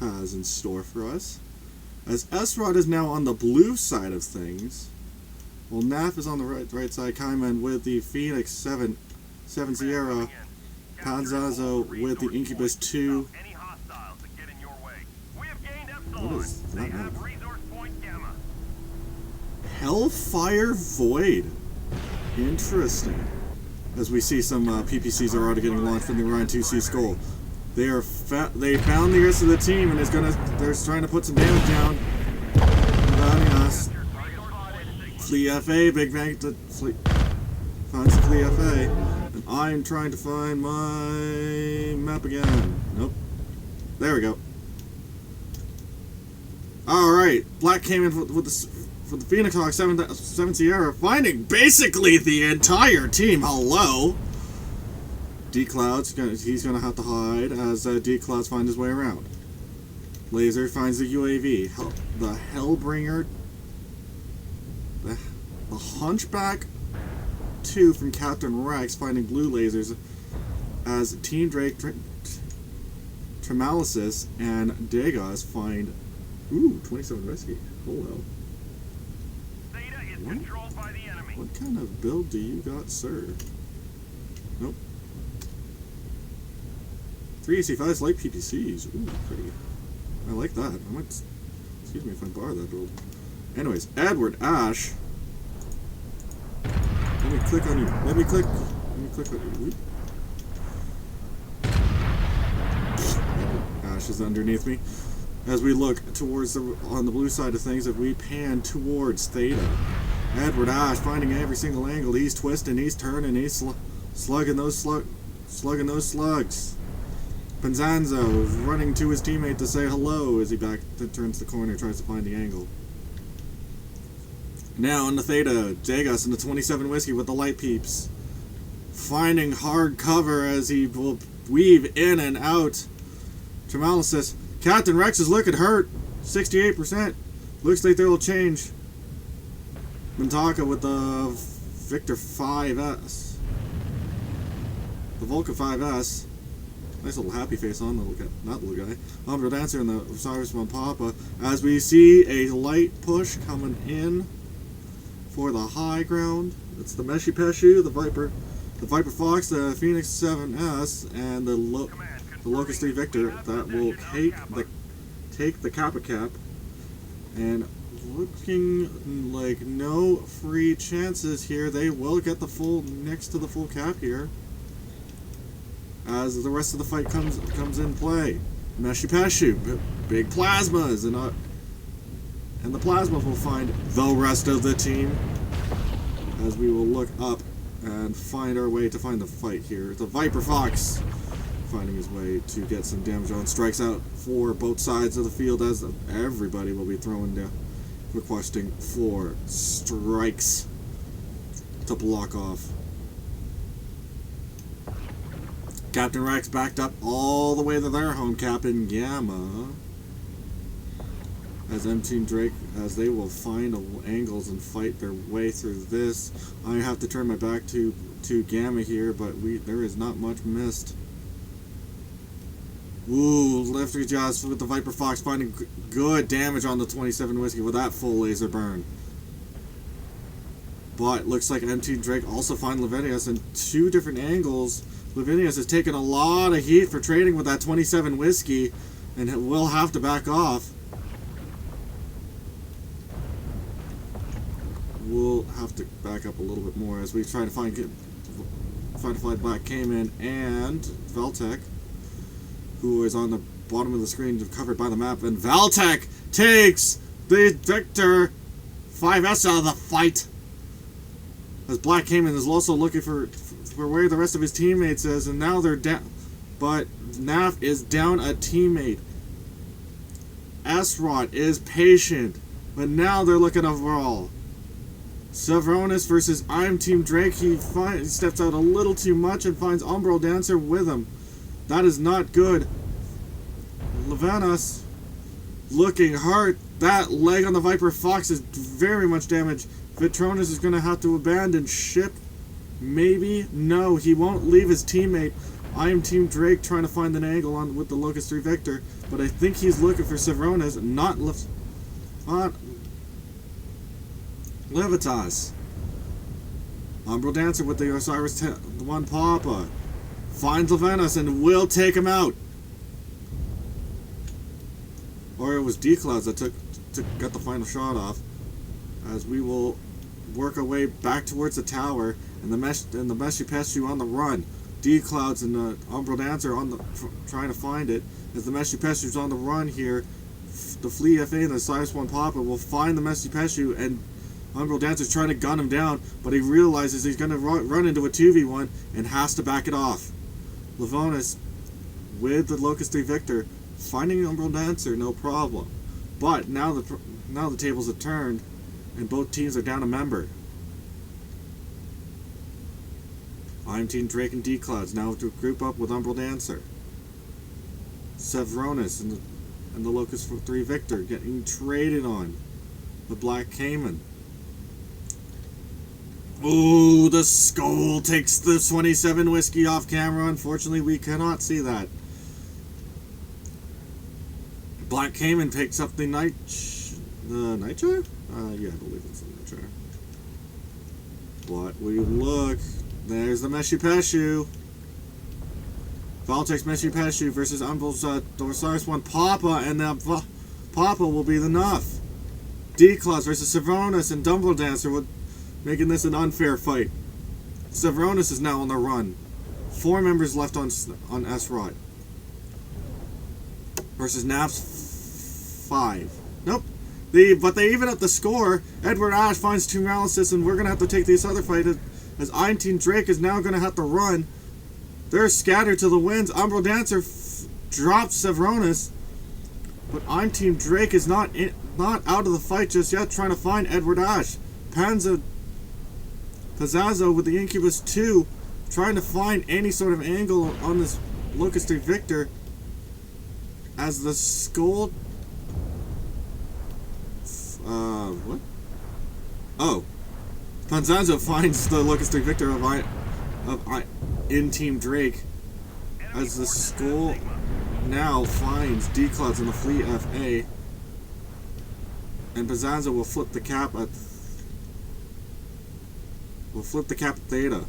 has in store for us. As S-Rod is now on the blue side of things, while NAFF is on the right side, Kaiman with the Phoenix 7 Sierra, Panzazo with the Incubus 2. What is that map? Hellfire Void. Interesting. As we see some PPCs are already getting launched from the Orion 2C Skull. They found the rest of the team and they're trying to put some damage down. Us. Flea FA, Big Bang to Flea. Finds Flea FA. And I'm trying to find my map again. Nope. There we go. Alright. Black came in for the Phoenix Hawk 7 Sierra, finding basically the entire team. Hello. D-Cloud's he's gonna have to hide as D-Clouds finds his way around. Laser finds the UAV. The Hellbringer. The Hunchback 2 from Captain Rex finding blue lasers as Team Drake, Tremalisis, and Degas find 27 Rescue. Hello. What kind of build do you got, sir? Nope. 3 AC5s like PPCs. Ooh, pretty. I like that. I might. Excuse me if I borrow that build. Anyways, Edward Ash. Let me click on you. Let me click on you. Ash is underneath me. As we look towards on the blue side of things, if we pan towards Theta. Edward Ash finding every single angle. He's twisting, he's turning, he's slugging those slugs. Panzanzo running to his teammate to say hello as he turns the corner, tries to find the angle. Now on the Theta, Jaeger in the 27 Whiskey with the light peeps. Finding hard cover as he will weave in and out. Tremalisis. Captain Rex is looking hurt. 68%. Looks like there will change. Mintaka with the Victor 5S. the Vulcan 5S. Nice little happy face on the little guy, not the little guy. Umbral Dancer and the Osiris One Papa. As we see a light push coming in for the high ground. It's the Meshi Peshu, the Viper Fox, the Phoenix 7S, and the Locust 3 Victor that will take the Kappa Cap. And looking like no free chances here. They will get the full next to the full cap here. As the rest of the fight comes in play. Meshi Peshu, big plasmas, and the plasmas will find the rest of the team. As we will look up and find our way to find the fight here. The Viper Fox finding his way to get some damage on. Strikes out for both sides of the field as everybody will be throwing down, requesting 4 strikes to block off. Captain Rex backed up all the way to their home cap in Gamma. As Team Drake, as they will find angles and fight their way through this. I have to turn my back to Gamma here, but there is not much missed. Ooh, lifter jaws with the Viper Fox finding good damage on the 27 Whiskey with that full laser burn. But looks like Team Drake also find Lavinius in 2 different angles. Lavinius has taken a lot of heat for trading with that 27 Whiskey and will have to back off. We'll have to back up a little bit more as we try to find Black Cayman and Valtech, who is on the bottom of the screen covered by the map, and Valtech takes the Victor 5S out of the fight. As Black Cayman is also looking for where the rest of his teammates is, and now they're down. But NAFF is down a teammate. S-Rod is patient, but now they're looking overall. Sevronis versus Team Drake. He steps out a little too much and finds Umbral Dancer with him. That is not good. Levanas looking hurt. That leg on the Viper Fox is very much damaged. Vitronus is going to have to abandon ship. Maybe? No, he won't leave his teammate. Team Drake trying to find an angle on with the Locust 3 Victor, but I think he's looking for Sevronis, not Levitas. Umbral Dancer with the Osiris 1 Papa finds Levanas and will take him out. Or it was D-Clouds that got the final shot off. As we will work our way back towards the tower, and the Meshi Peshu on the run. D-Clouds and the Umbral Dancer trying to find it. As the Meshi Peshu's on the run here, the Flea FA and the Osiris 1 Papa will find the Meshi Peshu, and Umbral Dancer's trying to gun him down, but he realizes he's going to run into a 2v1 and has to back it off. Levonis with the Locust 3 Victor finding Umbral Dancer, no problem. But now the tables have turned and both teams are down a member. Team Drake and D-Clouds now to group up with Umbral Dancer. Sevronis and the Locust 3 Victor getting traded on. The Black Cayman. Ooh, the Skull takes the 27 Whiskey off camera. Unfortunately, we cannot see that. Black Cayman picks up the Nitro? Yeah, I believe it's the Nitro. But we look. There's the Meshi Peshu. Valtech's Meshi Peshu versus Umbral's Osiris 1 Papa, and the Papa will be the NAFF. D-Claus versus Sevronis and Umbral Dancer, making this an unfair fight. Sevronis is now on the run. 4 members left on S-Rod. Versus NAFF's 5. Nope. But they even up the score. Edward Ash finds 2 Malices, and we're going to have to take this other fight as Team Drake is now going to have to run. They're scattered to the winds. Umbral Dancer drops Sevronis. But Team Drake is not out of the fight just yet, trying to find Edward Ash. Pazazzo with the Incubus 2, trying to find any sort of angle on this Locust 3 Victor. As the Skull... what? Oh. Panzanzo finds the Locust 3 Victor in Team Drake as the Skull now finds D-Clouds in the Fleet FA, and Bazanza will flip the cap at Theta.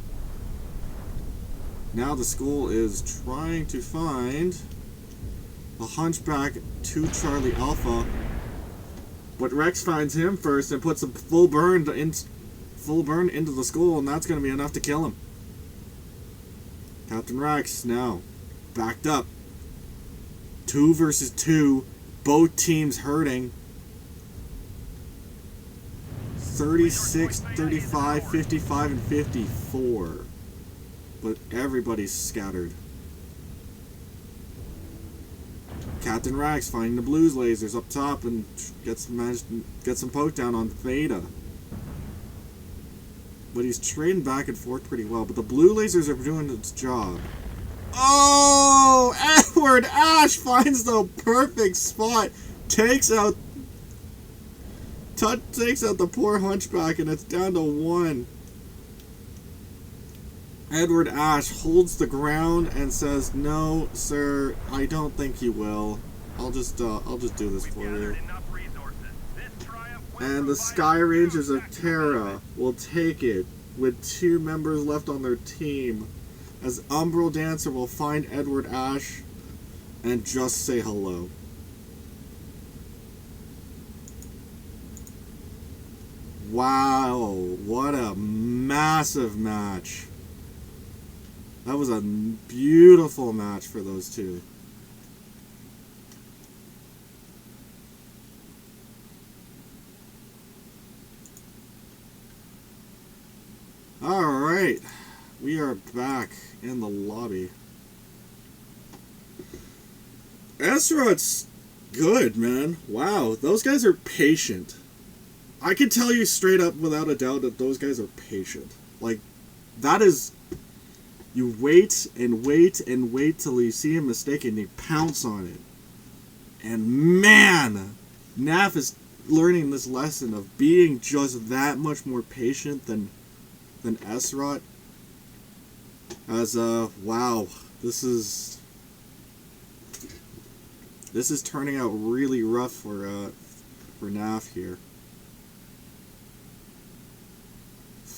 Now the Skull is trying to find the Hunchback to Charlie Alpha, but Rex finds him first and puts a full burn into the Skull, and that's going to be enough to kill him. Captain Rex now backed up. 2 versus 2. Both teams hurting. 36, 35, 55, and 54. But everybody's scattered. Captain Rex finding the blues lasers up top and managed to get some poke down on Theta. But he's trading back and forth pretty well. But the blue lasers are doing its job. Oh! Edward Ash finds the perfect spot. Takes out the poor Hunchback, and it's down to 1. Edward Ash holds the ground and says, "No, sir, I don't think you will. I'll just do this for you." And the Sky Rangers of Terra will take it with 2 members left on their team, as Umbral Dancer will find Edward Ash and just say hello. Wow, what a massive match. That was a beautiful match for those two. Alright, we are back in the lobby. Astaroth's good, man. Wow, those guys are patient. I can tell you straight up without a doubt that those guys are patient. Like, that is... You wait and wait and wait till you see a mistake and you pounce on it. And man, NAFF is learning this lesson of being just that much more patient than Astaroth. As wow, this is turning out really rough for NAFF here.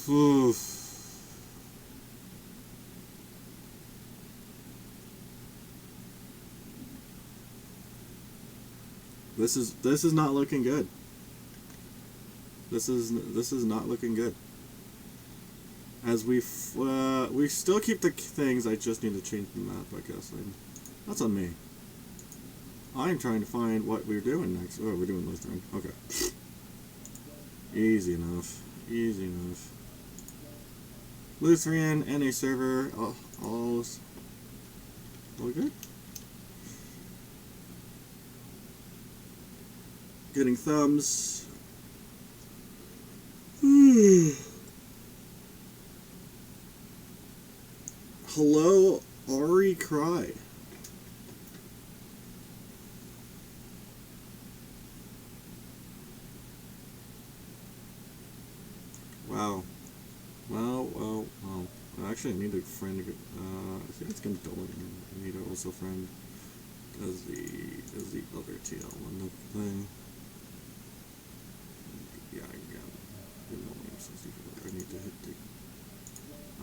Oof. This is not looking good. This is not looking good. As we still keep the things, I just need to change the map, I guess. That's on me. I'm trying to find what we're doing next. Oh, we're doing Lutheran. Okay. Easy enough. Easy enough. Lutheran, NA server, all good. Getting thumbs. Hello, Ari Cry. Wow. Well. Actually, I need a friend. I think it's gonna dull. I need to also friend as the other TL on the thing. Yeah,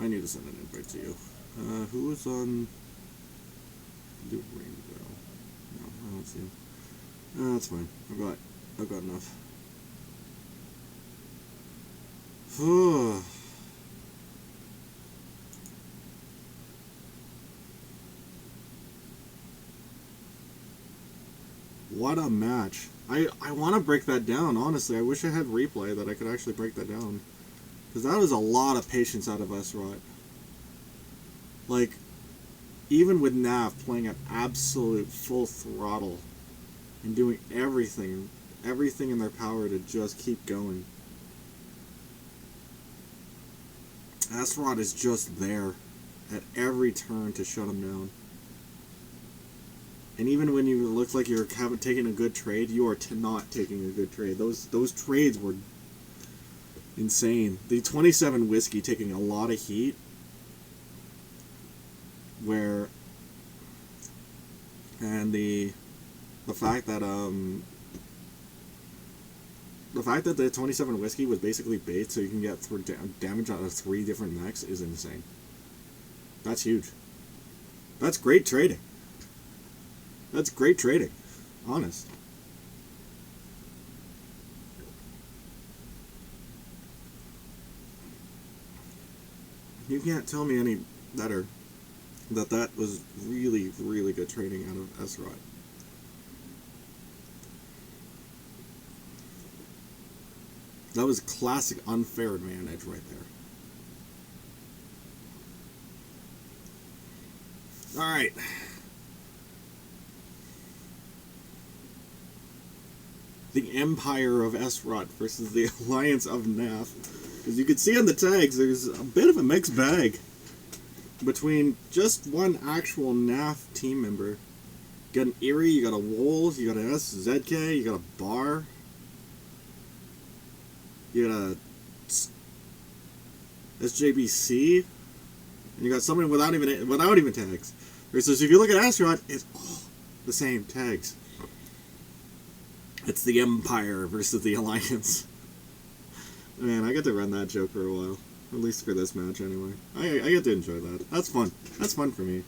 I need to send an invite to you. Who is on the rainbow? No, I don't see him. That's fine. I've got enough. What a match. I want to break that down, honestly. I wish I had replay that I could actually break that down. Because that was a lot of patience out of Astaroth. Like, even with NAFF playing at absolute full throttle and doing everything in their power to just keep going. Astaroth is just there at every turn to shut him down. And even when you look like you're taking a good trade, you are not taking a good trade. Those trades were insane. The 27 whiskey taking a lot of heat. where, and the fact that the 27 whiskey was basically bait, so you can get damage out of 3 different mechs, is insane. That's huge. That's great trading. That's great trading. Honest. You can't tell me any better that was really, really good trading out of S-Rod. That was classic unfair advantage right there. Alright. The Empire of S-Rod versus the Alliance of NAFF. As you can see on the tags, there's a bit of a mixed bag between just one actual NAFF team member. You got an Erie, you got a Wolves, you got an SZK, you got a Bar, you got a SJBC, and you got someone without even tags. So if you look at Astrod, it's all the same tags. It's the Empire versus the Alliance. Man, I get to run that joke for a while. At least for this match, anyway. I get to enjoy that. That's fun. That's fun for me.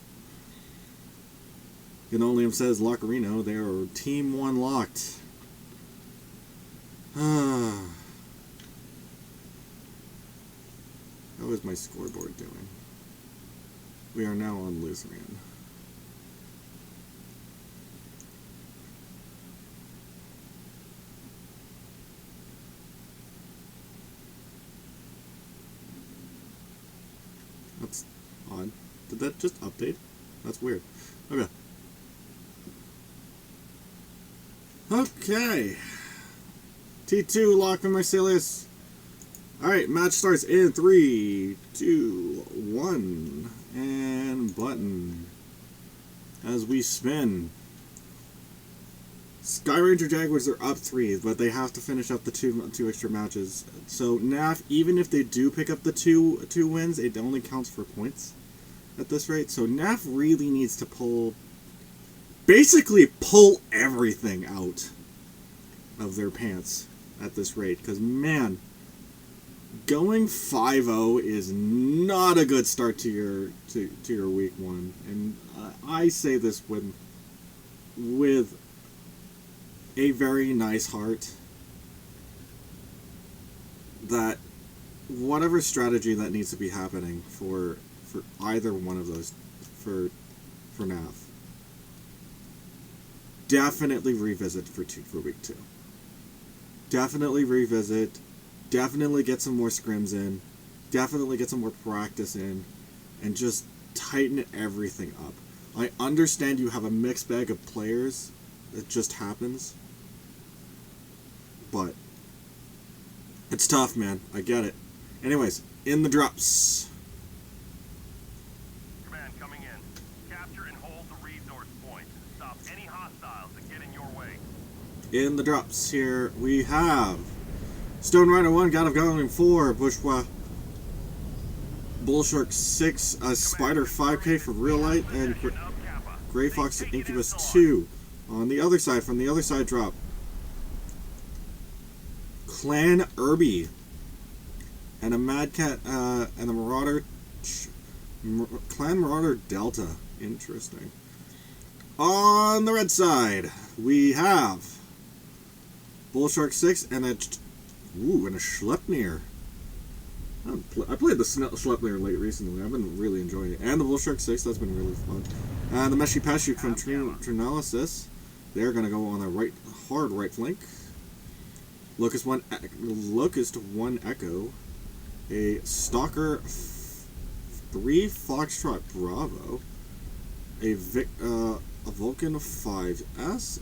Linoleum says, Lockerino, they are Team 1 locked. How is my scoreboard doing? We are now on Lutheran. That's odd. Did that just update? That's weird. Okay. Okay. T2 lock from Marcellus. Alright, match starts in 3, 2, 1. And button. As we spin. Sky Ranger Jaguars are up 3, but they have to finish up the two extra matches. So NAFF, even if they do pick up the two wins, it only counts for points at this rate. So NAFF really needs to basically pull everything out of their pants at this rate. Because, man, going 5-0 is not a good start to your week 1. And I say this with a very nice heart, that whatever strategy that needs to be happening for either one of those for NAFF, definitely revisit for week 2. Definitely revisit. Definitely get some more scrims in. Definitely get some more practice in, and just tighten everything up. I understand you have a mixed bag of players. It just happens. But it's tough, man. I get it. Anyways, in the drops. Command coming in. Capture and hold the resource point. Stop any hostiles that get in your way. In the drops here, we have Stone Rider 1, God of Goblin 4, Bourgeois, Bullshark 6, Spider 5K for Real Light, and Grey Fox Incubus 2. On the other side, from the other side drop, Clan Irby and a Mad Cat and a Marauder, Clan Marauder Delta. Interesting. On the red side, we have Bullshark 6 and a Schleppnir. I played the Schleppnir late recently. I've been really enjoying it. And the Bullshark 6, that's been really fun. And the Meshi Peshu from Trinalysis. They're going to go on a hard right flank. Locust 1 Echo. A Stalker 3 Foxtrot Bravo. A Vulcan 5S.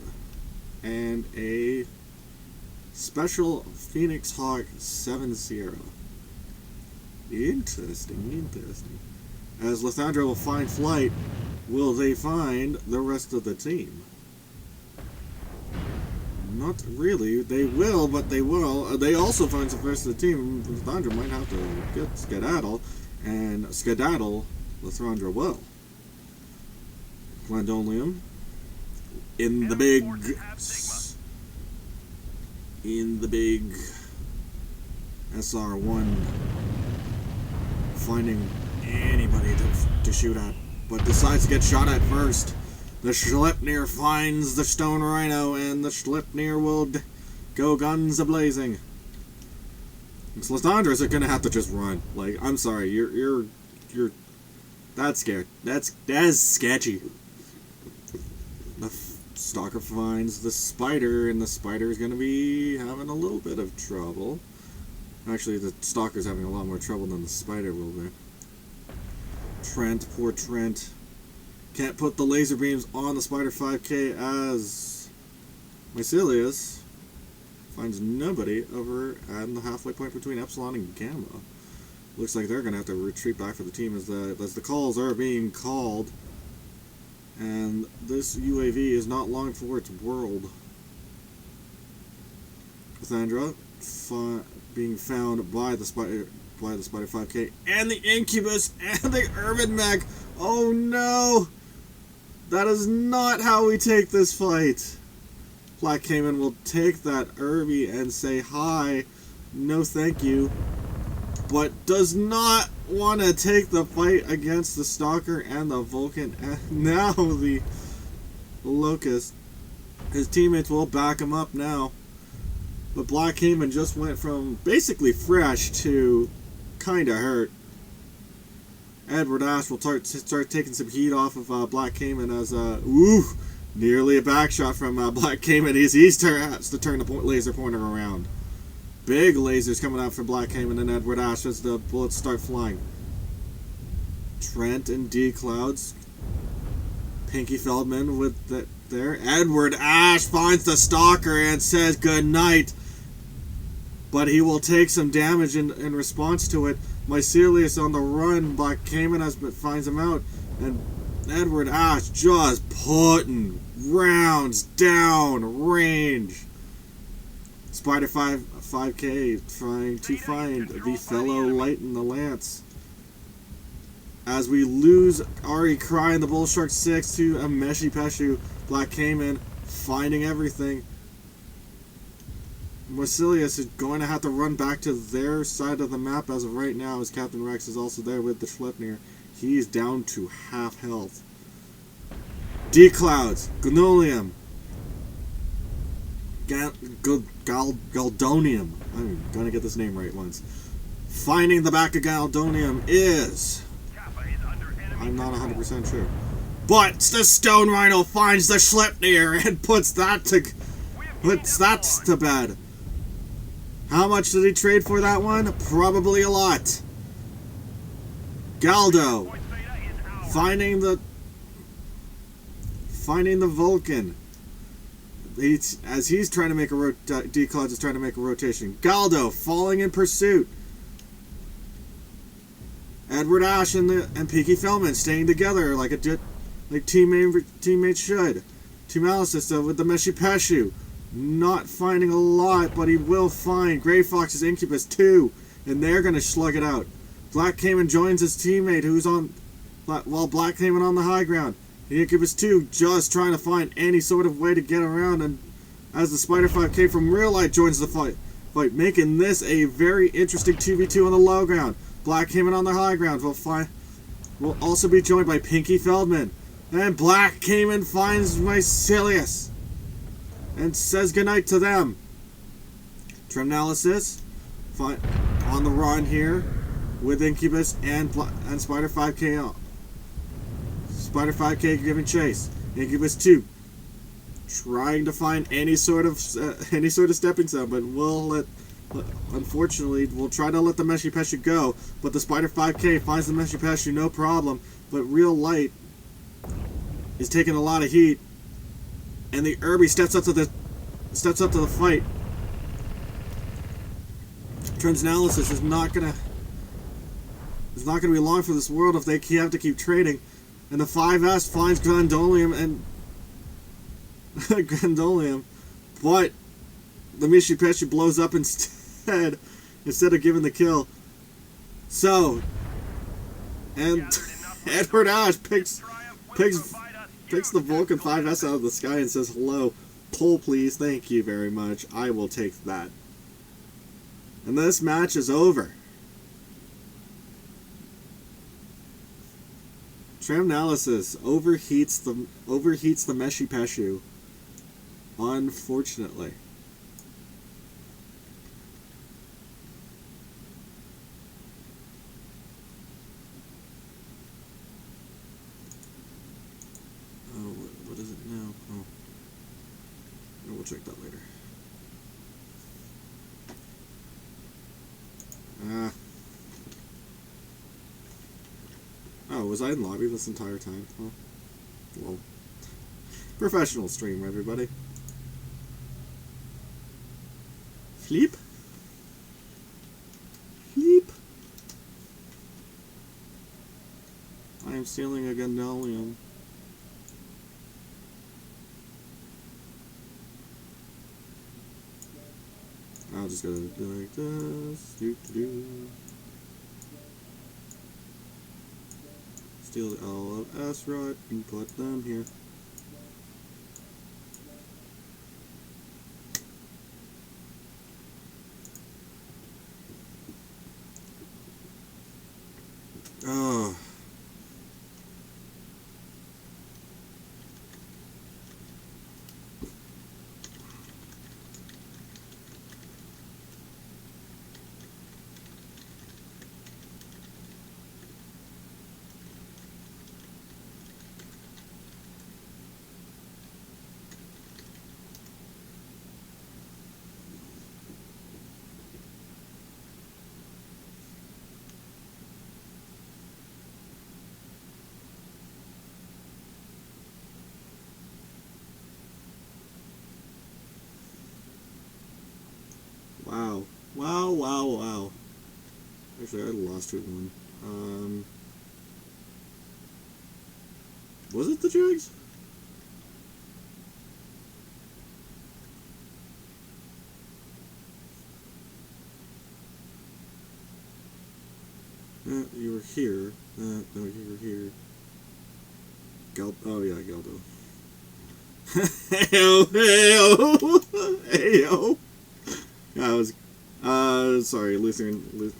And a Special Phoenix Hawk 7 Sierra. Interesting. As Lysandra will find flight, will they find the rest of the team? Not really. They will, but they will. They also find the rest of the team. Lysandra might have to get skedaddle, and skedaddle Lysandra will. Glandolium in the big SR1, finding anybody to shoot at, but decides to get shot at first. The Schleppnir finds the Stone Rhino, and the Schleppnir will go guns a-blazing. Slatandras are gonna have to just run. Like, I'm sorry, you're that's scared. That's sketchy. The Stalker finds the Spider, and the Spider is gonna be having a little bit of trouble. Actually, the Stalker's having a lot more trouble than the Spider will be. Trent, poor Trent. Can't put the laser beams on the Spider 5K as Mycelius finds nobody over at the halfway point between Epsilon and Gamma. Looks like they're going to have to retreat back for the team as the calls are being called. And this UAV is not long for its world. Cassandra being found by the Spider 5K and the Incubus and the Urban Mech. Oh no! That is not how we take this fight. Black Cayman will take that Irby and say hi, no thank you, but does not want to take the fight against the Stalker and the Vulcan and now the Locust. His teammates will back him up now. But Black Cayman just went from basically fresh to kinda hurt. Edward Ash will start taking some heat off of Black Cayman as nearly a back shot from Black Cayman. He has to turn the laser pointer around. Big lasers coming out from Black Cayman and Edward Ash as the bullets start flying. Trent and D Clouds. Pinky Feldman with there. Edward Ash finds the Stalker and says goodnight. But he will take some damage in response to it. Mycelius on the run. Black Cayman finds him out. And Edward Ash just putting rounds down range. Spider 5K trying to find the fellow light in the lance. As we lose Ari Cry in the Bull Shark 6 to a Meshi Peshu. Black Cayman finding everything. Mycelius is going to have to run back to their side of the map as of right now, as Captain Rex is also there with the Schleppnir. He's down to half health. D-Clouds, Gnolium, Galdonium. I'm going to get this name right once. Finding the back of Galdonium is... I'm not 100% sure. But the Stone Rhino finds the Schleppnir and puts that to bed. How much did he trade for that one? Probably a lot. Galdo finding the Vulcan. As he's trying to make a D-Clouds is trying to make a rotation. Galdo falling in pursuit. Edward Ash and Pinky Feldman staying together like teammates should. Team Alice with the Meshi Peshu. Not finding a lot, but he will find Grey Fox's Incubus 2, and they're going to slug it out. Black Cayman joins his teammate who's on, while Black Cayman on the high ground. The Incubus 2 just trying to find any sort of way to get around, and as the Spider 5K from Real Light joins the fight, making this a very interesting 2v2 on the low ground. Black Cayman on the high ground will also be joined by Pinky Feldman. And Black Cayman finds Mycelius and says goodnight to them. Tremnalysis on the run here with Incubus and Spider 5K on. Spider 5K giving chase. Incubus 2 trying to find any sort of stepping stone, but unfortunately we'll try to let the Meshi Peshu go. But the Spider 5K finds the Meshi Peshu no problem. But Real Light is taking a lot of heat. And the Irby steps up to the fight. Transanalysis is not gonna be long for this world if they have to keep trading. And the 5S finds Glandolium and Glandolium, but the Meshi Peshu blows up instead of giving the kill. So, and Edward Ash picks Picks the Vulcan 5S out of the sky and says hello. Pull, please. Thank you very much. I will take that. And this match is over. Tramnalysis overheats the Meshy Peshu. Unfortunately. Oh, what is it now? Oh. We'll check that later. Oh, was I in lobby this entire time? Oh. Well. Professional stream, everybody. Flip. Flip. I am stealing a Gundalium. I'll just go like this. Steal all of S-Rod and put them here. Oh. Wow. Wow, wow, wow. Actually, I lost it one. Was it the Jags? You were here. No, you were here. Oh yeah, Galdo. Heyo, heyo, heyo. Yeah, I was, sorry, Lutheran,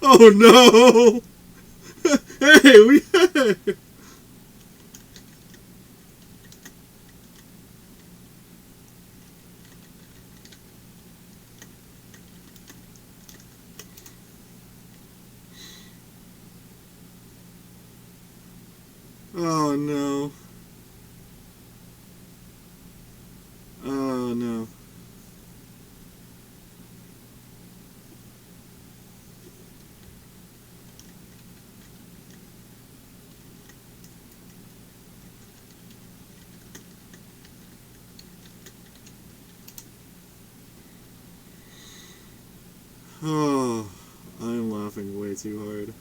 oh no! Hey, we. Oh no. Oh no. Oh, I'm laughing way too hard.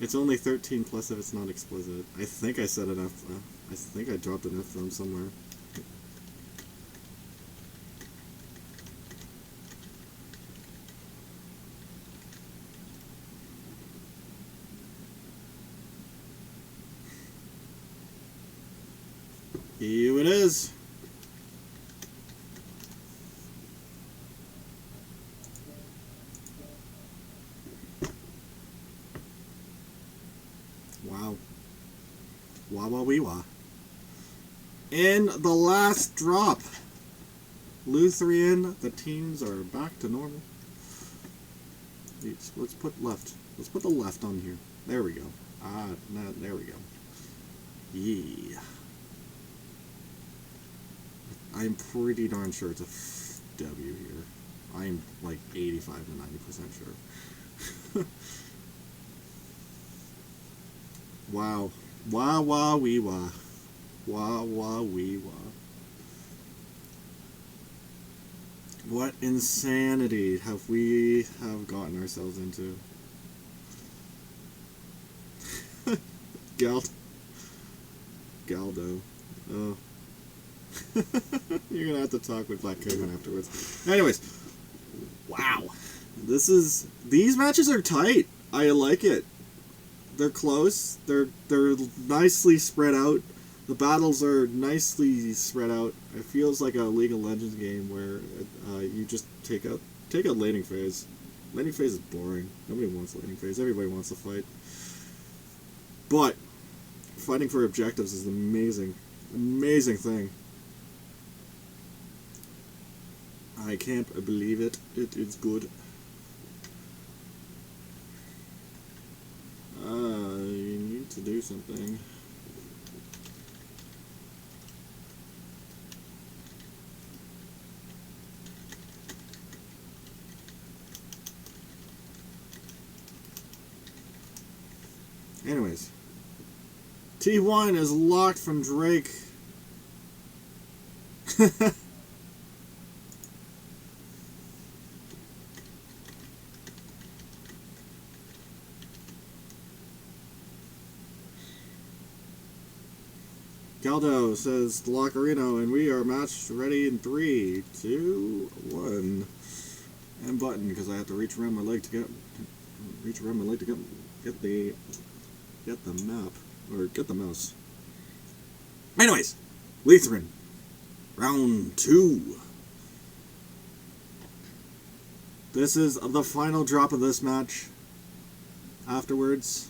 It's only 13 plus if it's not explicit. I think I said an F. I think I dropped an F from somewhere. Here it is. Wow. Wah wah wee wah. In the last drop, Lutheran, the teams are back to normal. Let's put left. Let's put the left on here. There we go. No, there we go. Yeah. I'm pretty darn sure it's a W here. I'm like 85 to 90% sure. Wow. Wah wah wee wah. Wah wah wee wah. What insanity have we gotten ourselves into? Galdo. Oh. You're gonna have to talk with Black Caveman afterwards. Anyways, wow. These matches are tight. I like it. They're close. They're nicely spread out. The battles are nicely spread out. It feels like a League of Legends game where you just take a laning phase. Laning phase is boring. Nobody wants laning phase. Everybody wants to fight. But fighting for objectives is an amazing thing. I can't believe it. It is good. You need to do something. Anyways, T1 is locked from Drake. Galdo says the Lockerino, and we are match ready in 3, 2, 1. And button because I have to reach around my leg to get the map or get the mouse. Anyways, Lutheran, round 2. This is the final drop of this match. Afterwards,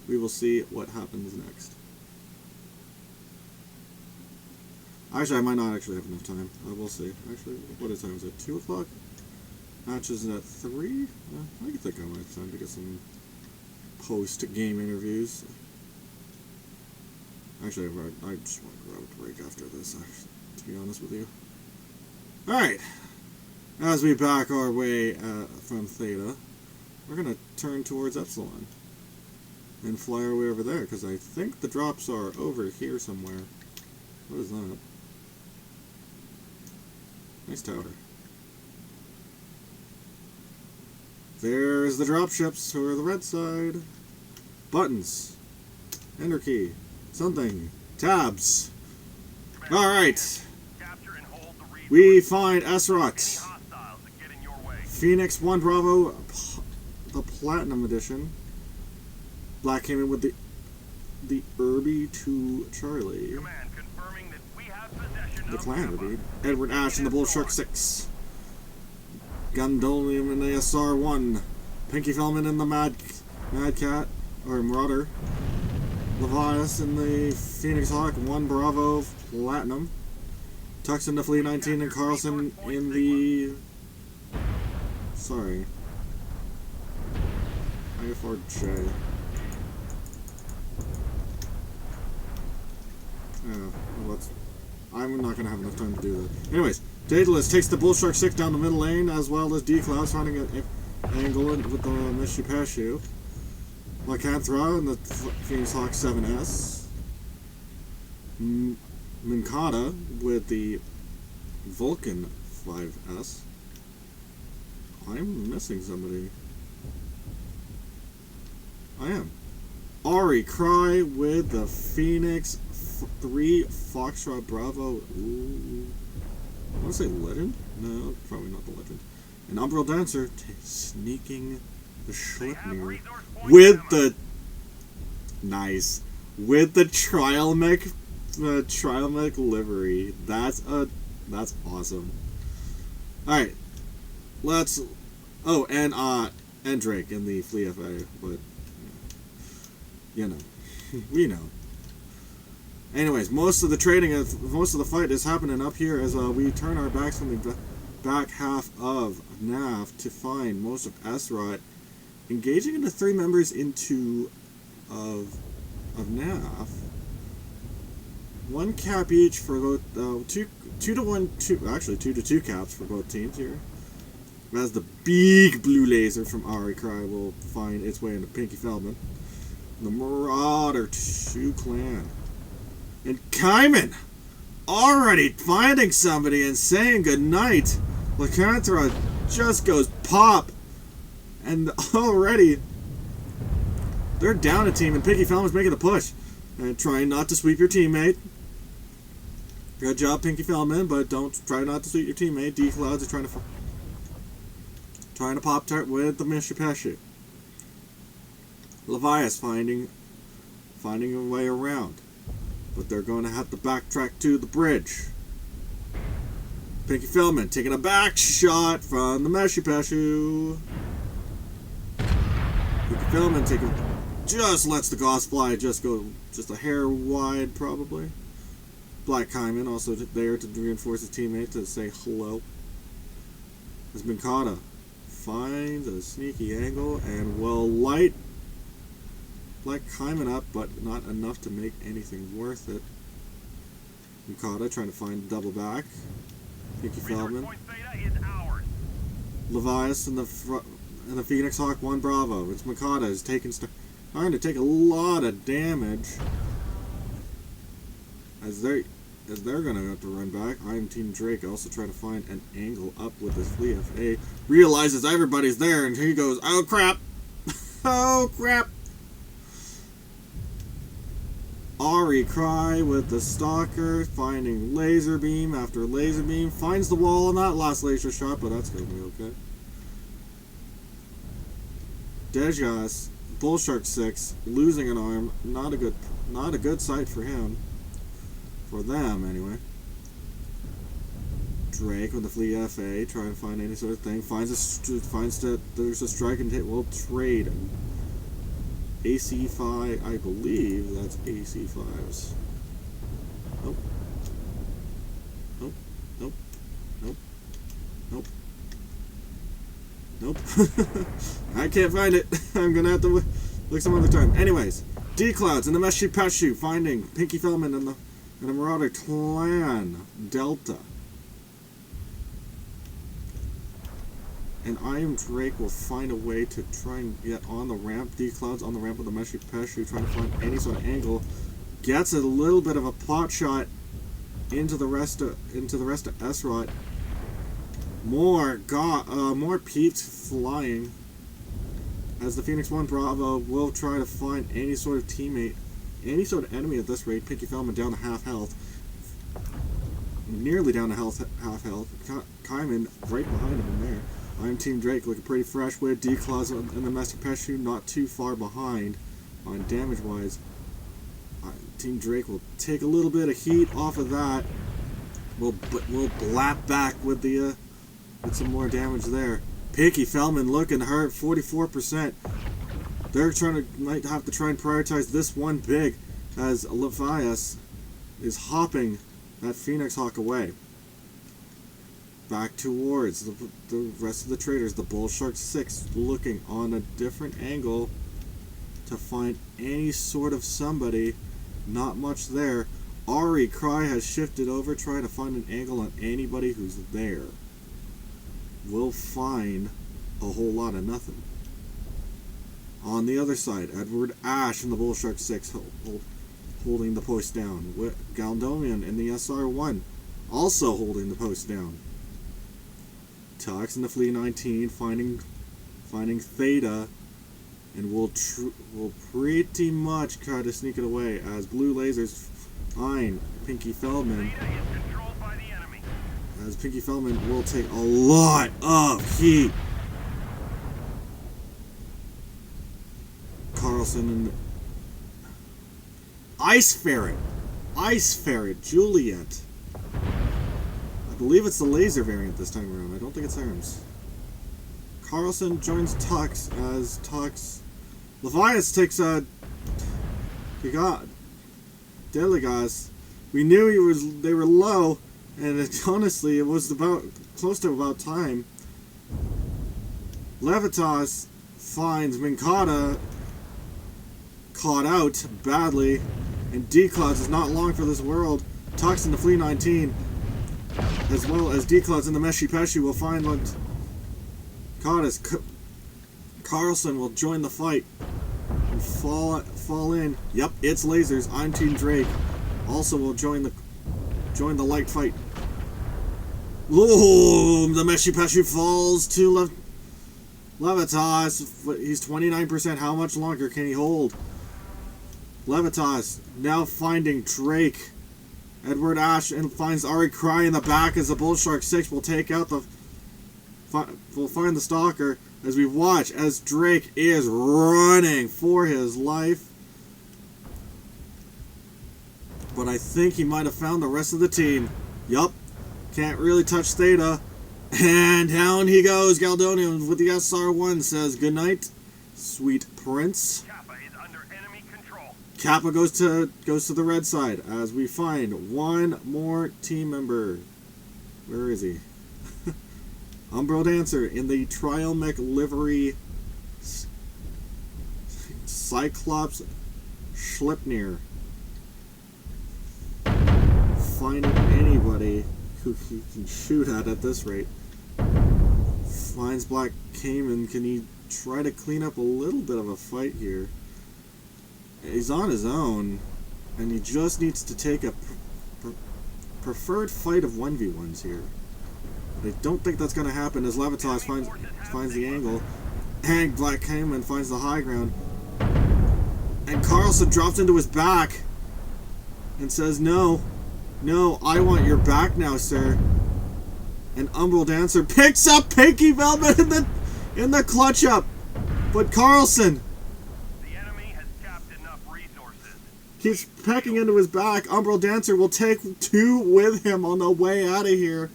we will see what happens next. Actually, I might not actually have enough time. We'll see. Actually, what time is it? 2 o'clock? Match is at 3? I think I might have time to get some post-game interviews. Actually, I just want to grab a break after this, actually, to be honest with you. Alright. As we back our way from Theta, we're going to turn towards Epsilon. And fly our way over there, because I think the drops are over here somewhere. What is that? Nice tower. There's the dropships for the red side. Buttons. Enter key. Something. Tabs. Alright. We find Esrot. Phoenix 1 Bravo. The Platinum Edition. Black came in with the Irby 2 Charlie. The Clan Irby. Edward Ash and the Bull Shark 6. Gundolium in the SR1. Pinky Fellman in the Mad Cat, or Marauder. Levias in the Phoenix Hawk 1 Bravo Platinum. Tux in the Fleet 19 and Carlson in the... Sorry. IFRJ. Well, I'm not going to have enough time to do that. Anyways, Daedalus takes the Bull Shark 6 down the middle lane, as well as D-Cloud finding an angle with the Mishy Pashu. Lycanthra and the Phoenix Hawk 7S. Minkata with the Vulcan 5S. I'm missing somebody. I am. Ari Cry with the Phoenix 3 Foxtrot Bravo. Ooh. I want to say Legend? No, probably not the Legend. And Umbral Dancer sneaking the Schleppnir with the... Nice. With the Trial Mech livery. That's awesome. Alright. Let's... Oh, and Drake in the Flea FA, but... You know. We know. Anyways, most of the fight is happening up here as we turn our backs from the back half of NAFF to find most of Esrot engaging into 3 members into of NAFF. 1 cap each for both 2 to 2 caps for both teams here. As the big blue laser from Ari Cry will find its way into Pinky Feldman. The Marauder 2 clan. And Kaiman already finding somebody and saying goodnight. Lycanthra just goes pop. And already they're down a team, and Pinky Falmon's making a push. And trying not to sweep your teammate. Good job, Pinky Falmon, but don't try not to sweep your teammate. D-Clouds are trying to pop tart with the Mishipeshi. Levias finding a way around. But they're going to have to backtrack to the bridge. Pinky Falmon taking a back shot from the Meshipeshi. Pinky Falmon just lets the Gauss fly just go just a hair wide, probably. Black Kaiman also there to reinforce his teammate to say hello. As Minkata finds a sneaky angle and will light Black Kaiman up, but not enough to make anything worth it. Minkata trying to find the double back. Pinky Falmon. Levias and the Phoenix Hawk 1 Bravo. It's Minkata is trying to take a lot of damage as they're gonna have to run back. I am Team Drake also trying to find an angle up with his VFA. Realizes everybody's there and he goes, oh crap! Oh crap! Ari Cry with the Stalker finding laser beam after laser beam. Finds the wall on that last laser shot, but that's gonna be okay. Dejas, Bullshark 6, losing an arm. Not a good sight for him. For them, anyway. Drake with the Flea FA, trying to find any sort of thing. Finds that there's a strike and hit. Will trade. AC5, I believe that's AC5s. Nope. Nope. Nope. Nope. Nope. Nope. I can't find it. I'm gonna have to look some other time. Anyways, D-Clouds and the Meshipeshi finding Pinky Falmon and the Marauder Clan Delta. And I Am Drake will find a way to try and get on the ramp. D-Clouds on the ramp with the Meshipeshi, trying to find any sort of angle. Gets a little bit of a pot shot into the rest of S-Rot. More peeps flying as the Phoenix 1 Bravo will try to find any sort of teammate, any sort of enemy at this rate. Pinky Falmon down to half health. Nearly down to half health. Kaiman right behind him in there. I'm Team Drake looking pretty fresh with D-Claws and the Master Peshu not too far behind on damage wise. Team Drake will take a little bit of heat off of that. We'll blap back with the with some more damage there. Pinky Falmon looking hurt, 44%. They're might have to try and prioritize this one big as Levias is hopping that Phoenix Hawk away. Back towards the rest of the traders. The Bull Shark 6 looking on a different angle to find any sort of somebody. Not much there. Ari Cry has shifted over trying to find an angle on anybody who's there. We'll find a whole lot of nothing. On the other side, Edward Ash and the Bull Shark 6 holding the post down. Galdomian in the SR1 also holding the post down. Tux and the Flea 19 finding Theta, and will pretty much try to sneak it away as Blue Lasers find Pinky Falmon. As Pinky Falmon will take a lot of heat. Carlson and Ice Ferret, Juliet. I believe it's the laser variant this time around. I don't think it's arms. Carlson joins Tux as Levias takes Delegas. We knew they were low, and honestly it was close to about time. Levitas finds Minkata caught out badly, and D-Clouds is not long for this world. Tux and the Flea 19 as well as D-Clouds and the Meshipeshi will find what caught us. Carlson will join the fight and fall in. Yep, it's lasers. I'm Team Drake. also will join the light fight. Oh, the Meshy Peshy falls to Levitas. He's 29%. How much longer can he hold? Levitas now finding Drake. Edward Ash and finds Ari Cry in the back as the Bull Shark 6 will take out will find the Stalker as we watch as Drake is running for his life. But I think he might have found the rest of the team. Yup. Can't really touch Theta. And down he goes. Galdonian with the SR1 says goodnight, sweet prince. Kappa is under enemy control. Kappa goes to the red side as we find one more team member. Where is he? Umbro Dancer in the Triomech livery. Cyclops Schlipnir. Finding anybody who he can shoot at this rate. Finds Black Cayman. Can he try to clean up a little bit of a fight here? He's on his own, and he just needs to take a preferred fight of 1v1s here. But I don't think that's going to happen as Levitas finds the angle, and Black Cayman finds the high ground. And Carlson drops into his back and says, no, I want your back now, sir. And Umbral Dancer picks up Pinky Velvet in the clutch up. But Carlson, The enemy has tapped enough resources. keeps pecking into his back. Umbral Dancer will take two with him on the way out of here.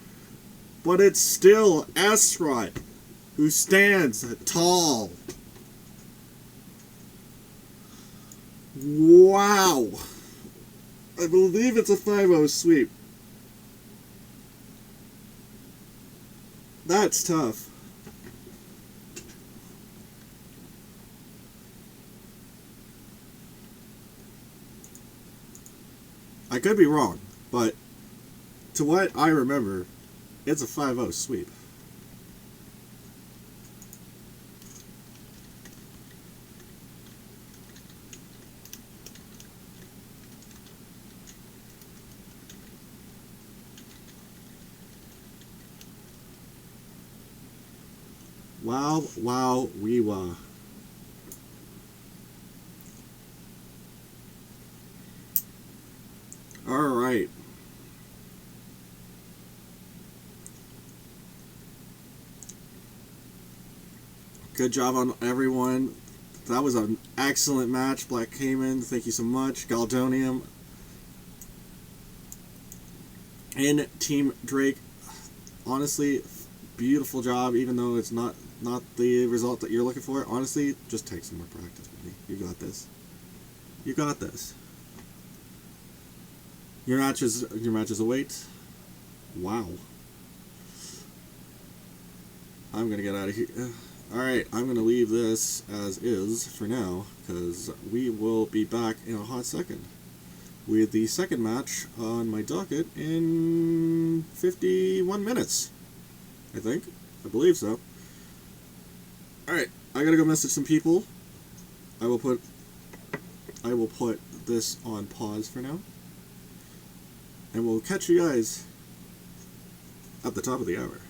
But it's still Esrod who stands tall. Wow. I believe it's a 5-0 sweep. That's tough. I could be wrong, but to what I remember, it's a 5-0 sweep. Wow, wee wah. Alright. Good job on everyone. That was an excellent match. Black Cayman, thank you so much. Galdonium. And Team Drake. Honestly, beautiful job, even though it's not the result that you're looking for. Honestly, just take some more practice with me. You got this. You got this. Your matches await. Wow. I'm gonna get out of here. Alright, I'm gonna leave this as is for now, because we will be back in a hot second with the second match on my docket in 51 minutes. I think. I believe so. Alright, I gotta go message some people. I will put this on pause for now. And we'll catch you guys at the top of the hour.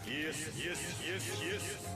Yes, yes, yes, yes.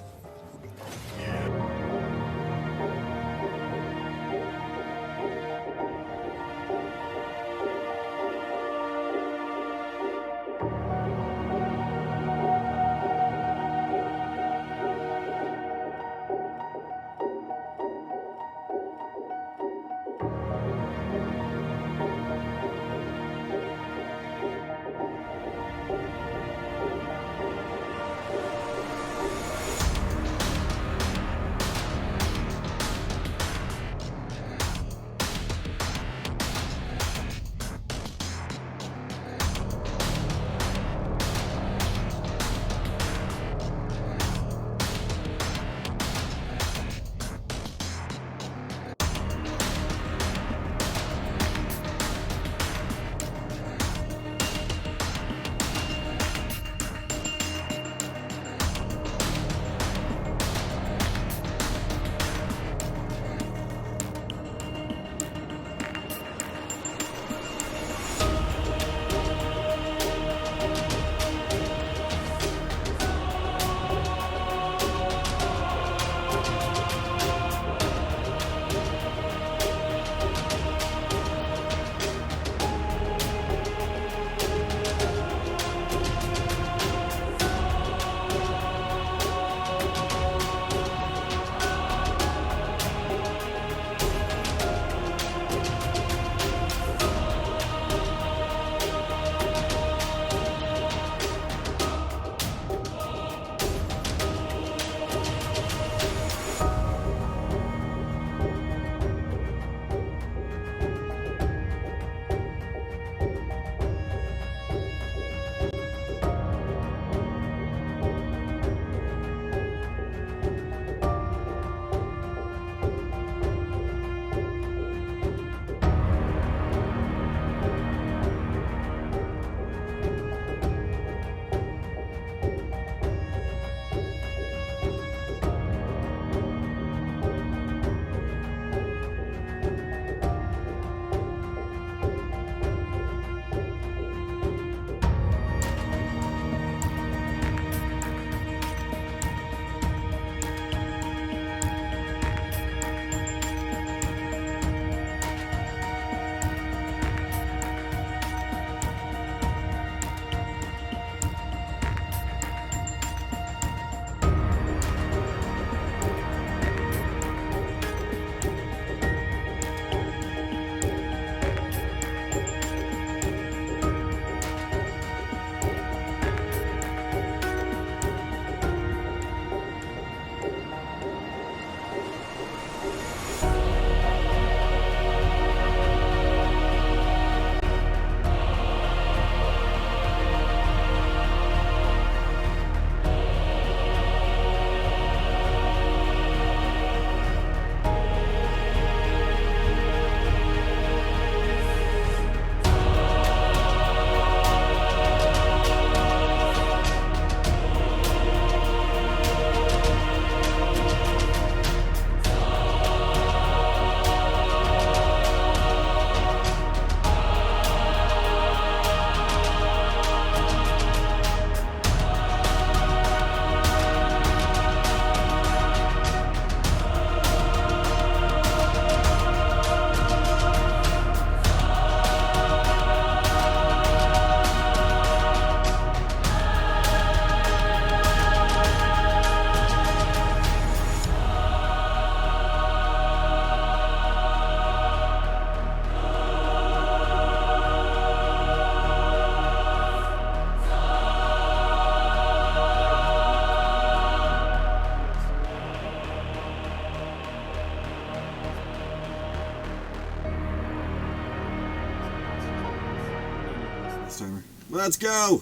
Let's go!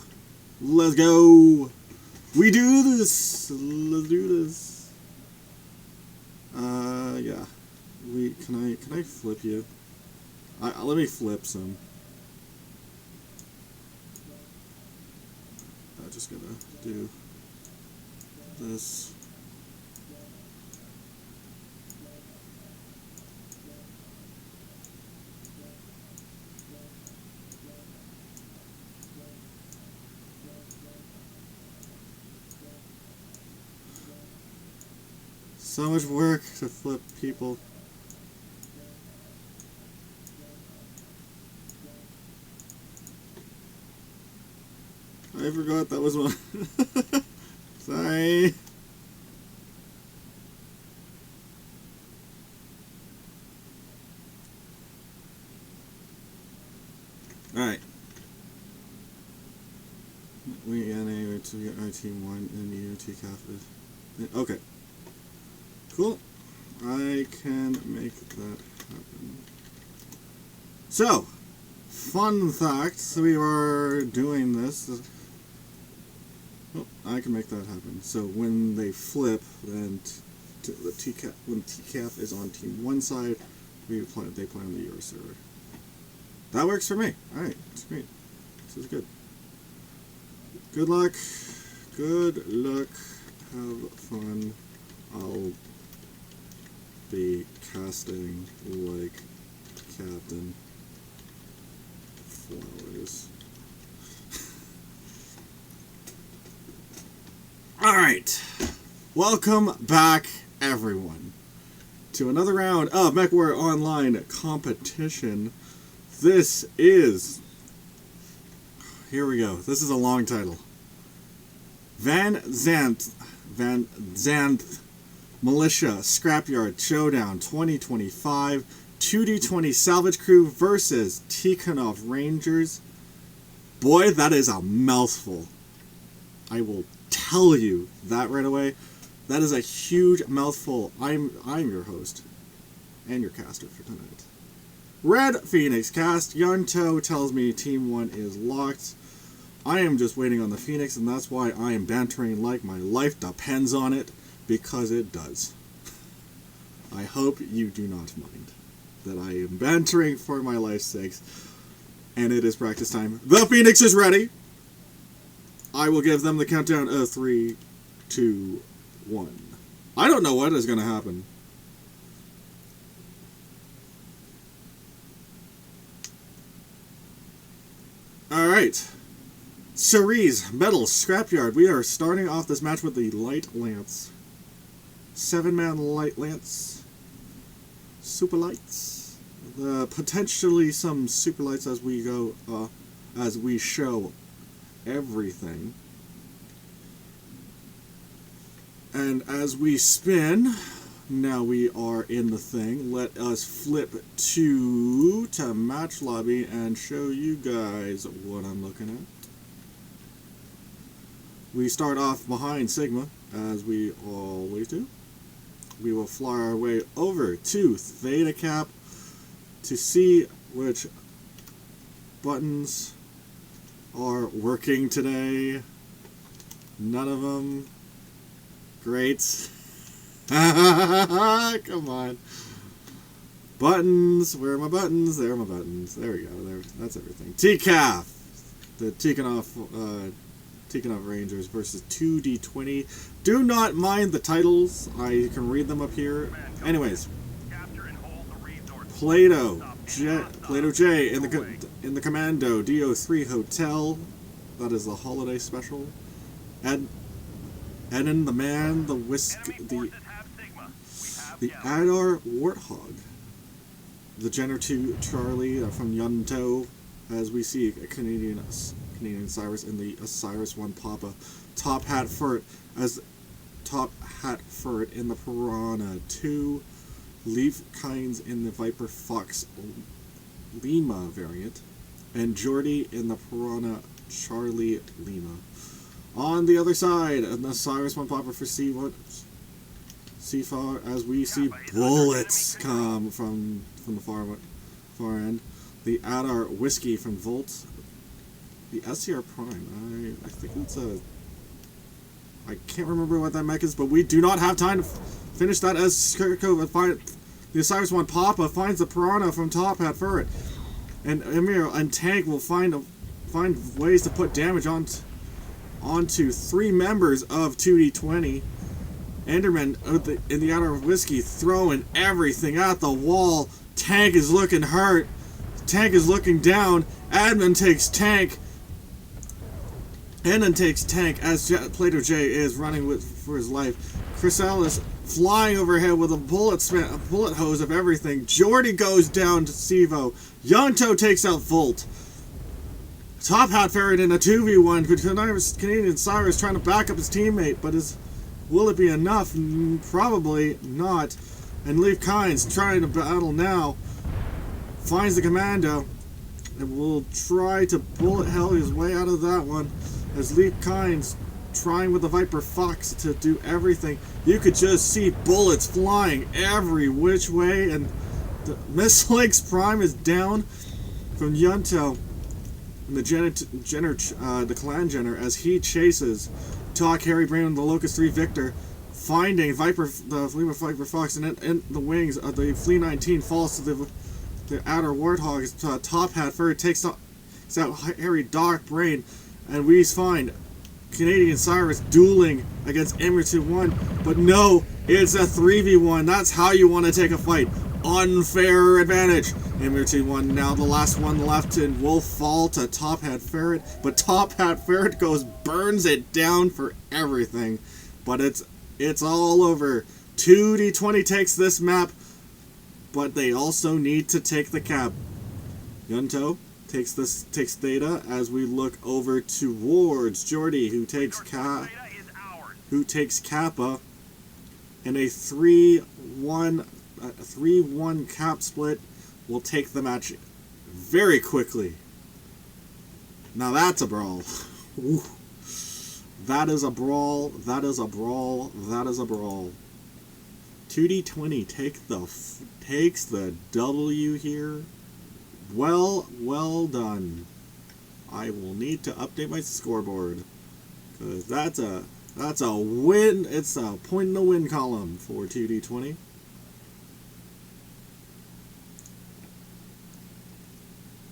Let's go! We do this! Let's do this. Yeah. Can I flip you? Let me flip some. I'm just gonna do this. So much work to flip people. I forgot that was one. Sorry. Alright. We NA to get our team 1 and you TCAF is. Okay. Cool. I can make that happen. So, fun fact, we are doing this. Oh, I can make that happen. So when they flip, then the TCAF, when TCAF is on team 1 side, they play on the Euro server. That works for me. Alright, that's great. This is good. Good luck. Good luck. Have fun. I'll be casting like Captain Flowers. Alright. Welcome back, everyone, to another round of MechWarrior Online competition. This is... Here we go. This is a long title. Zandt Militia Scrapyard Showdown 2025 2D20 Salvage Crew versus Tikhonov Rangers. Boy, that is a mouthful. I will tell you that right away. That is a huge mouthful. I'm your host and your caster for tonight. Red Phoenix cast. Yunto tells me Team 1 is locked. I am just waiting on the Phoenix, and that's why I am bantering like my life depends on it, because it does. I hope you do not mind that I am bantering for my life's sakes, and it is practice time. The Phoenix is ready. I will give them the countdown of 3, 2, 1. I don't know what is going to happen. Alright. Cerise, Metal, Scrapyard. We are starting off this match with the Light Lance. 7-man Light Lance. Super Lights. Potentially some Super Lights as we go, as we show everything. And as we spin, now we are in the thing. Let us flip to match lobby and show you guys what I'm looking at. We start off behind Sigma, as we always do. We will fly our way over to Theta Cap to see which buttons are working today. None of them. Great. Come on. Buttons. Where are my buttons? There are my buttons. There we go. There. That's everything. TCAF. The Tikhonov Rangers versus 2D20. Do not mind the titles. I can read them up here. Anyways. Plato J in the Commando DO3 Hotel. That is the holiday special. Eden the Man, the Adar Warthog, the Jenner 2 Charlie from Yunto, as we see a Canadian Cyrus in the Osiris 1 Papa, Top Hat Furt in the Piranha 2, Leaf Kinds in the Viper Fox Lima variant, and Jordy in the Piranha Charlie Lima. On the other side, an Osiris 1 Popper for C1, C4, as we see bullets come from the far end. The Adar Whiskey from Volt. The SCR Prime. I think it's a... I can't remember what that mech is, but we do not have time to finish that as Skirko the Osiris 1 Papa finds the Piranha from Top Hat Furret. And Emir and Tank will find ways to put damage onto 3 members of 2D20. Enderman in the Outer Whiskey throwing everything at the wall. Tank is looking hurt. Tank is looking down. Admin takes Tank. Enon takes Tank as Plato J is running for his life. Chrysalis flying overhead with a bullet hose of everything. Jordy goes down to Sivo. Yonto takes out Volt. Top Hat Ferret in a 2v1. Canadian Cyrus trying to back up his teammate, but will it be enough? Probably not. And Leaf Kynes trying to battle now. Finds the commando and will try to bullet hell his way out of that one. As Leaf Kynes trying with the Viper Fox to do everything. You could just see bullets flying every which way, and the Mistlink's Prime is down from Yunto. And the Clan Jenner, as he chases Talk Harry Brain, the Locust 3 Victor, finding the Fleet Viper Fox, and in the wings of the Fleet 19 falls to the outer Warthog. Top Hat Fur takes out Harry Dark Brain, and we find Canadian Cyrus dueling against Emerton 1, but no, it's a 3v1. That's how you want to take a fight. Unfair advantage. Emerton 1 now the last one left, and will fall to Top Hat Ferret, but Top Hat Ferret burns it down for everything. But it's all over. 2D20 takes this map, but they also need to take the cap. Yunto takes Theta as we look over towards Jordy, who takes Kappa, and a 3-1 cap split will take the match very quickly. Now that's a brawl. Ooh. That is a brawl. That is a brawl. That is a brawl. 2D20 takes the W here. Well done. I will need to update my scoreboard, because that's a win. It's a point in the win column for 2D20.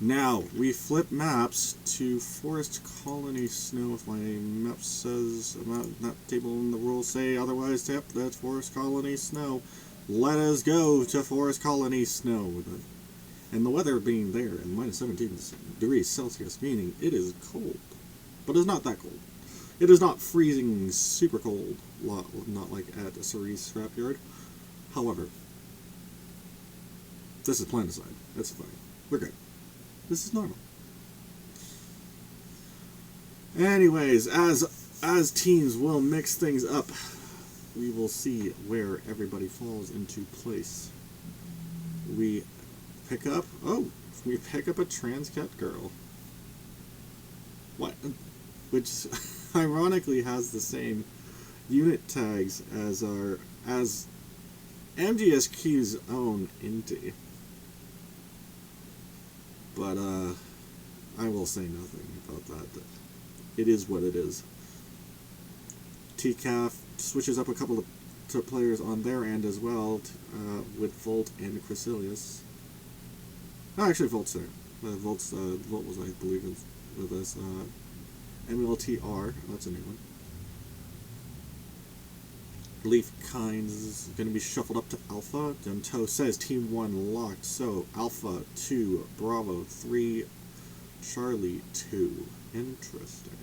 Now we flip maps to Forest Colony Snow. If my map says not table in the rules say otherwise, yep, that's Forest Colony Snow. Let us go to Forest Colony Snow. And the weather being there in minus 17 degrees Celsius, meaning it is cold. But it's not that cold. It is not freezing super cold, not like at a Cerise Scrapyard. However, this is Planetside. That's fine. We're good. This is normal. Anyways, as teams will mix things up, we will see where everybody falls into place. We pick up a trans cat girl. What? Which ironically has the same unit tags as MGSQ's own Inti. But I will say nothing about that. It is what it is. TCAF switches up a couple of players on their end as well, with Volt and Chrysilius. No, actually, Volt's there. Volt was, I believe, with us. MLTR, that's a new one. Leaf Kynes is going to be shuffled up to Alpha. Junto says Team 1 locked. So, Alpha 2, Bravo 3, Charlie 2. Interesting.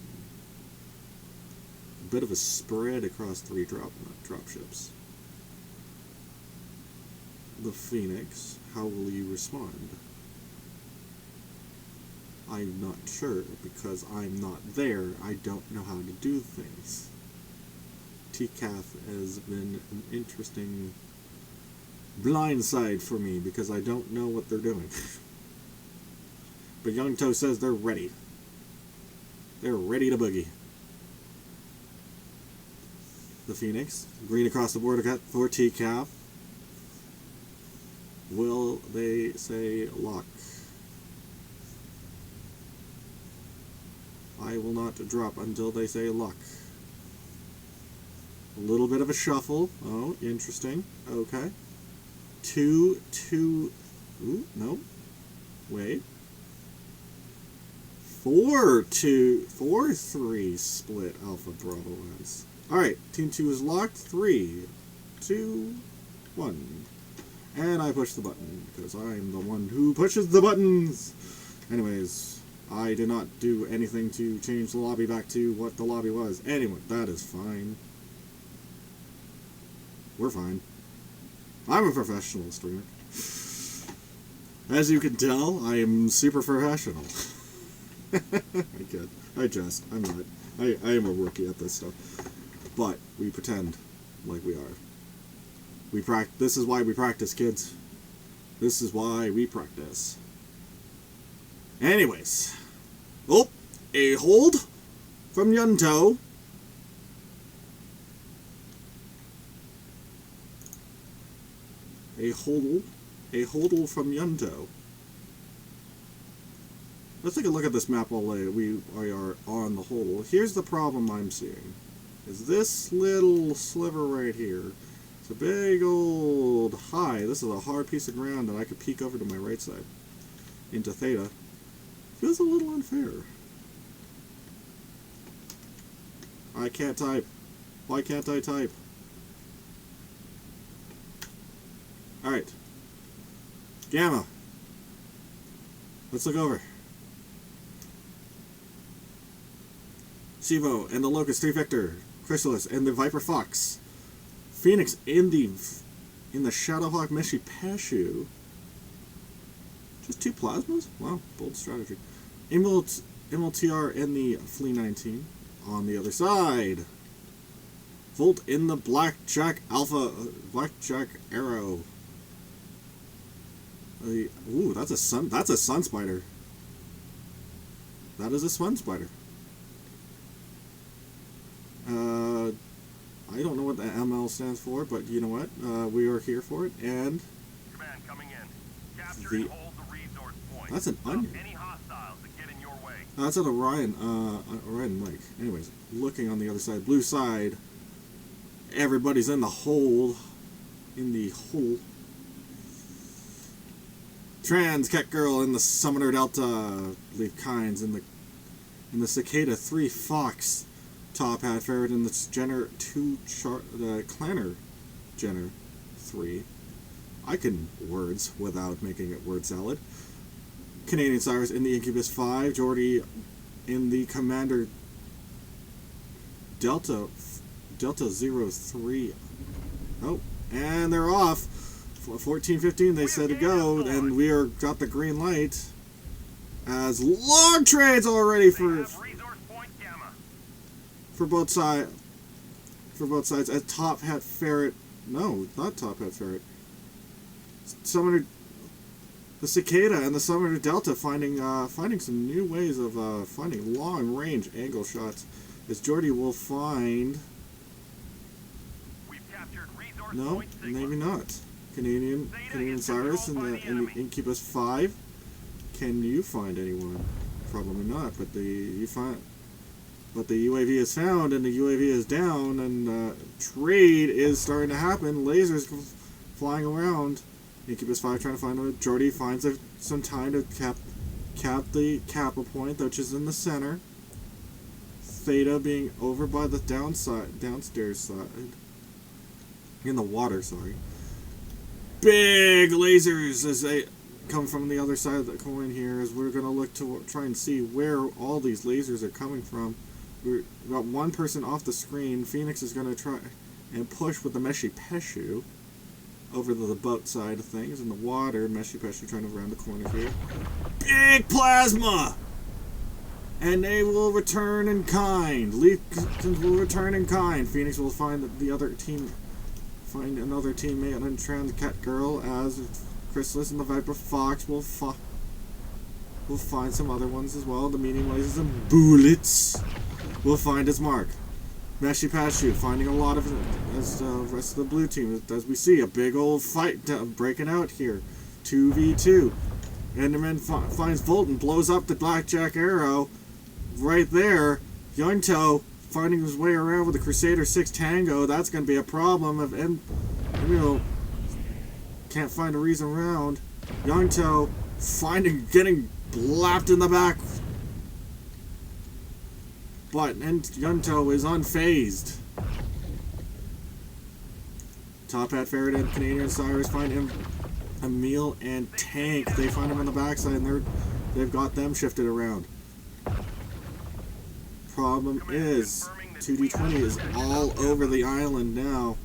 A bit of a spread across 3 drop ships. The Phoenix, how will you respond? I'm not sure, because I'm not there. I don't know how to do things. TCAF has been an interesting blindside for me, because I don't know what they're doing. But Youngto says they're ready. They're ready to boogie. The Phoenix, green across the board for TCAF. Will they say lock? I will not drop until they say lock. A little bit of a shuffle. Oh, interesting. Okay. 2, 2. Ooh, no. Wait. 4, 2, 4, 3 split Alpha Bravo has. Alright, Team 2 is locked. 3, 2, 1. And I push the button, because I'm the one who pushes the buttons! Anyways, I did not do anything to change the lobby back to what the lobby was. Anyway, that is fine. We're fine. I'm a professional streamer. As you can tell, I am super professional. I kid. I jest. I'm not. I am a rookie at this stuff. But we pretend like we are. This is why we practice, kids. This is why we practice. Anyways. Oh, a hold from Yunto. A hodl from Yunto. Let's take a look at this map while we are on the hodl. Here's the problem I'm seeing. Is this little sliver right here. It's a big old high. This is a hard piece of ground that I could peek over to my right side. Into Theta. Feels a little unfair. I can't type. Why can't I type? Alright. Gamma. Let's look over. Sivo and the Locust 3 Victor. Chrysalis and the Viper Fox. Phoenix in the Shadowhawk Meshi Pashu. Just 2 plasmas? Wow, bold strategy. MLTR in the Flea 19 on the other side. Volt in the Blackjack Alpha, Blackjack Arrow. Ooh, that's a sun spider. That is a sun spider. I don't know what the ML stands for, but you know what? We are here for it, and Command coming in. Capture and hold the resource point. That's an onion. Any hostiles that get in your way. That's an Orion Lake. Anyways, looking on the other side, blue side. Everybody's in the hole. In the hole. Trans Cat Girl in the Summoner Delta. Leaf Kinds in the Cicada 3 Fox. Top Hat Ferret in the Jenner 2 the Clanner Jenner 3. I can words without making it word salad. Canadian Cyrus in the Incubus 5. Jordy in the Commander Delta 03. Oh, and they're off. 14-15 they said to go, and we are got the green light as long trades already for both sides. At Top Hat Ferret, no, not Top Hat Ferret. Summoner, the Cicada and the Summoner Delta finding some new ways of finding long range angle shots. As Jordy will find. No, maybe not. Canadian Cyrus in the Incubus 5. Can you find anyone? Probably not. But the UAV is found and the UAV is down, and trade is starting to happen. Lasers flying around. Incubus 5 trying to find one. Jordy finds some time to cap the Kappa point, which is in the center. Theta being over by the downstairs side. In the water, sorry. Big lasers as they come from the other side of the coin here, as we're going to look to try and see where all these lasers are coming from. We've got one person off the screen. Phoenix is going to try and push with the Meshi Peshu over to the boat side of things. In the water, Meshi Peshu trying to round the corner here. Big plasma! And they will return in kind. Legions will return in kind. Phoenix will find the other team. Find another teammate and Trans Cat Girl, as Chrysalis and the Viper Fox will find some other ones as well. The medium lasers and bullets will find its mark. Meshi Pashu finding a lot of it as the rest of the blue team, as we see a big old fight breaking out here. 2v2. Enderman finds Volt and blows up the Blackjack Arrow right there. Yunto finding his way around with the Crusader 6 Tango. That's going to be a problem if Emil can't find a reason around. Yunto getting blapped in the back. But Yunto is unfazed. Top Hat Ferret and Canadian Cyrus find him. Emil and Tank, they find him on the backside, and they've got them shifted around. Problem is, 2D20 is all over the island now.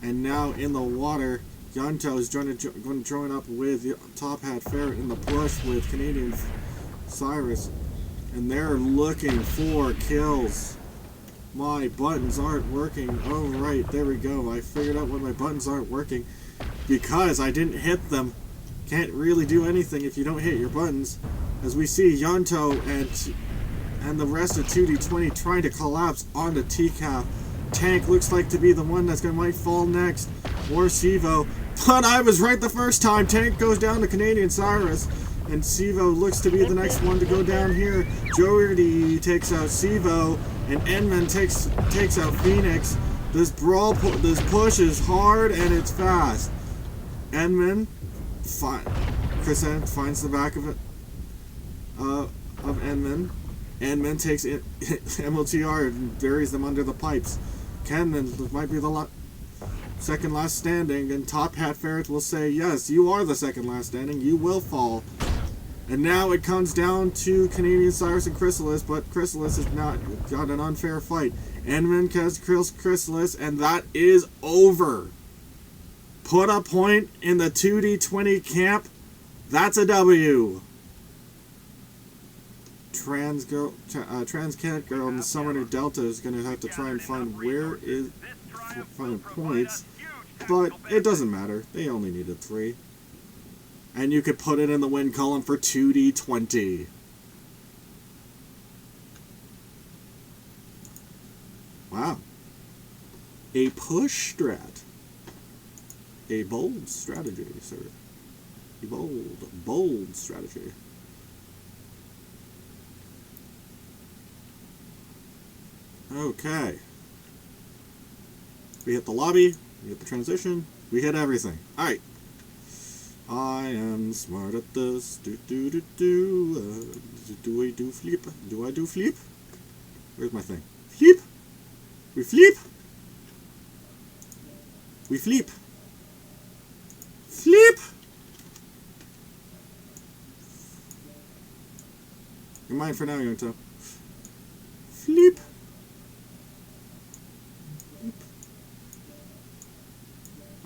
And now in the water, Yanto is going to join up with Top Hat Ferret in the bush with Canadian Cyrus. And they're looking for kills. My buttons aren't working. Oh, right, there we go. I figured out why my buttons aren't working. Because I didn't hit them. Can't really do anything if you don't hit your buttons. As we see Yanto and the rest of 2D20 trying to collapse onto TCAF. Tank looks like to be the one that's might fall next. Or Sivo. But I was right the first time. Tank goes down to Canadian Cyrus. And Sivo looks to be the next one to go down here. Jordy takes out Sivo. And Enman takes out Phoenix. This push is hard and it's fast. Enman, Crescent finds the back of it, of Enman. Enman takes it, MLTR and buries them under the pipes. Kenman might be the second last standing, and Top Hat Ferret will say, yes, you are the second last standing, you will fall. And now it comes down to Canadian Cyrus and Chrysalis, but Chrysalis has not got an unfair fight. Enman kills Chrysalis, and that is over. Put a point in the 2D20 camp. That's a W. Trans Cat Girl and Summoner Delta is going to have to try and find find points, but it doesn't matter. They only needed 3. And you could put it in the win column for 2D20. Wow. A push strat. A bold strategy, sir. A bold strategy. Okay. We hit the lobby, we hit the transition, we hit everything. Alright. I am smart at this. Do I do flip? Do I do flip? Where's my thing? Flip! We flip! We flip! Flip! You're mine for now, Yonto. Flip!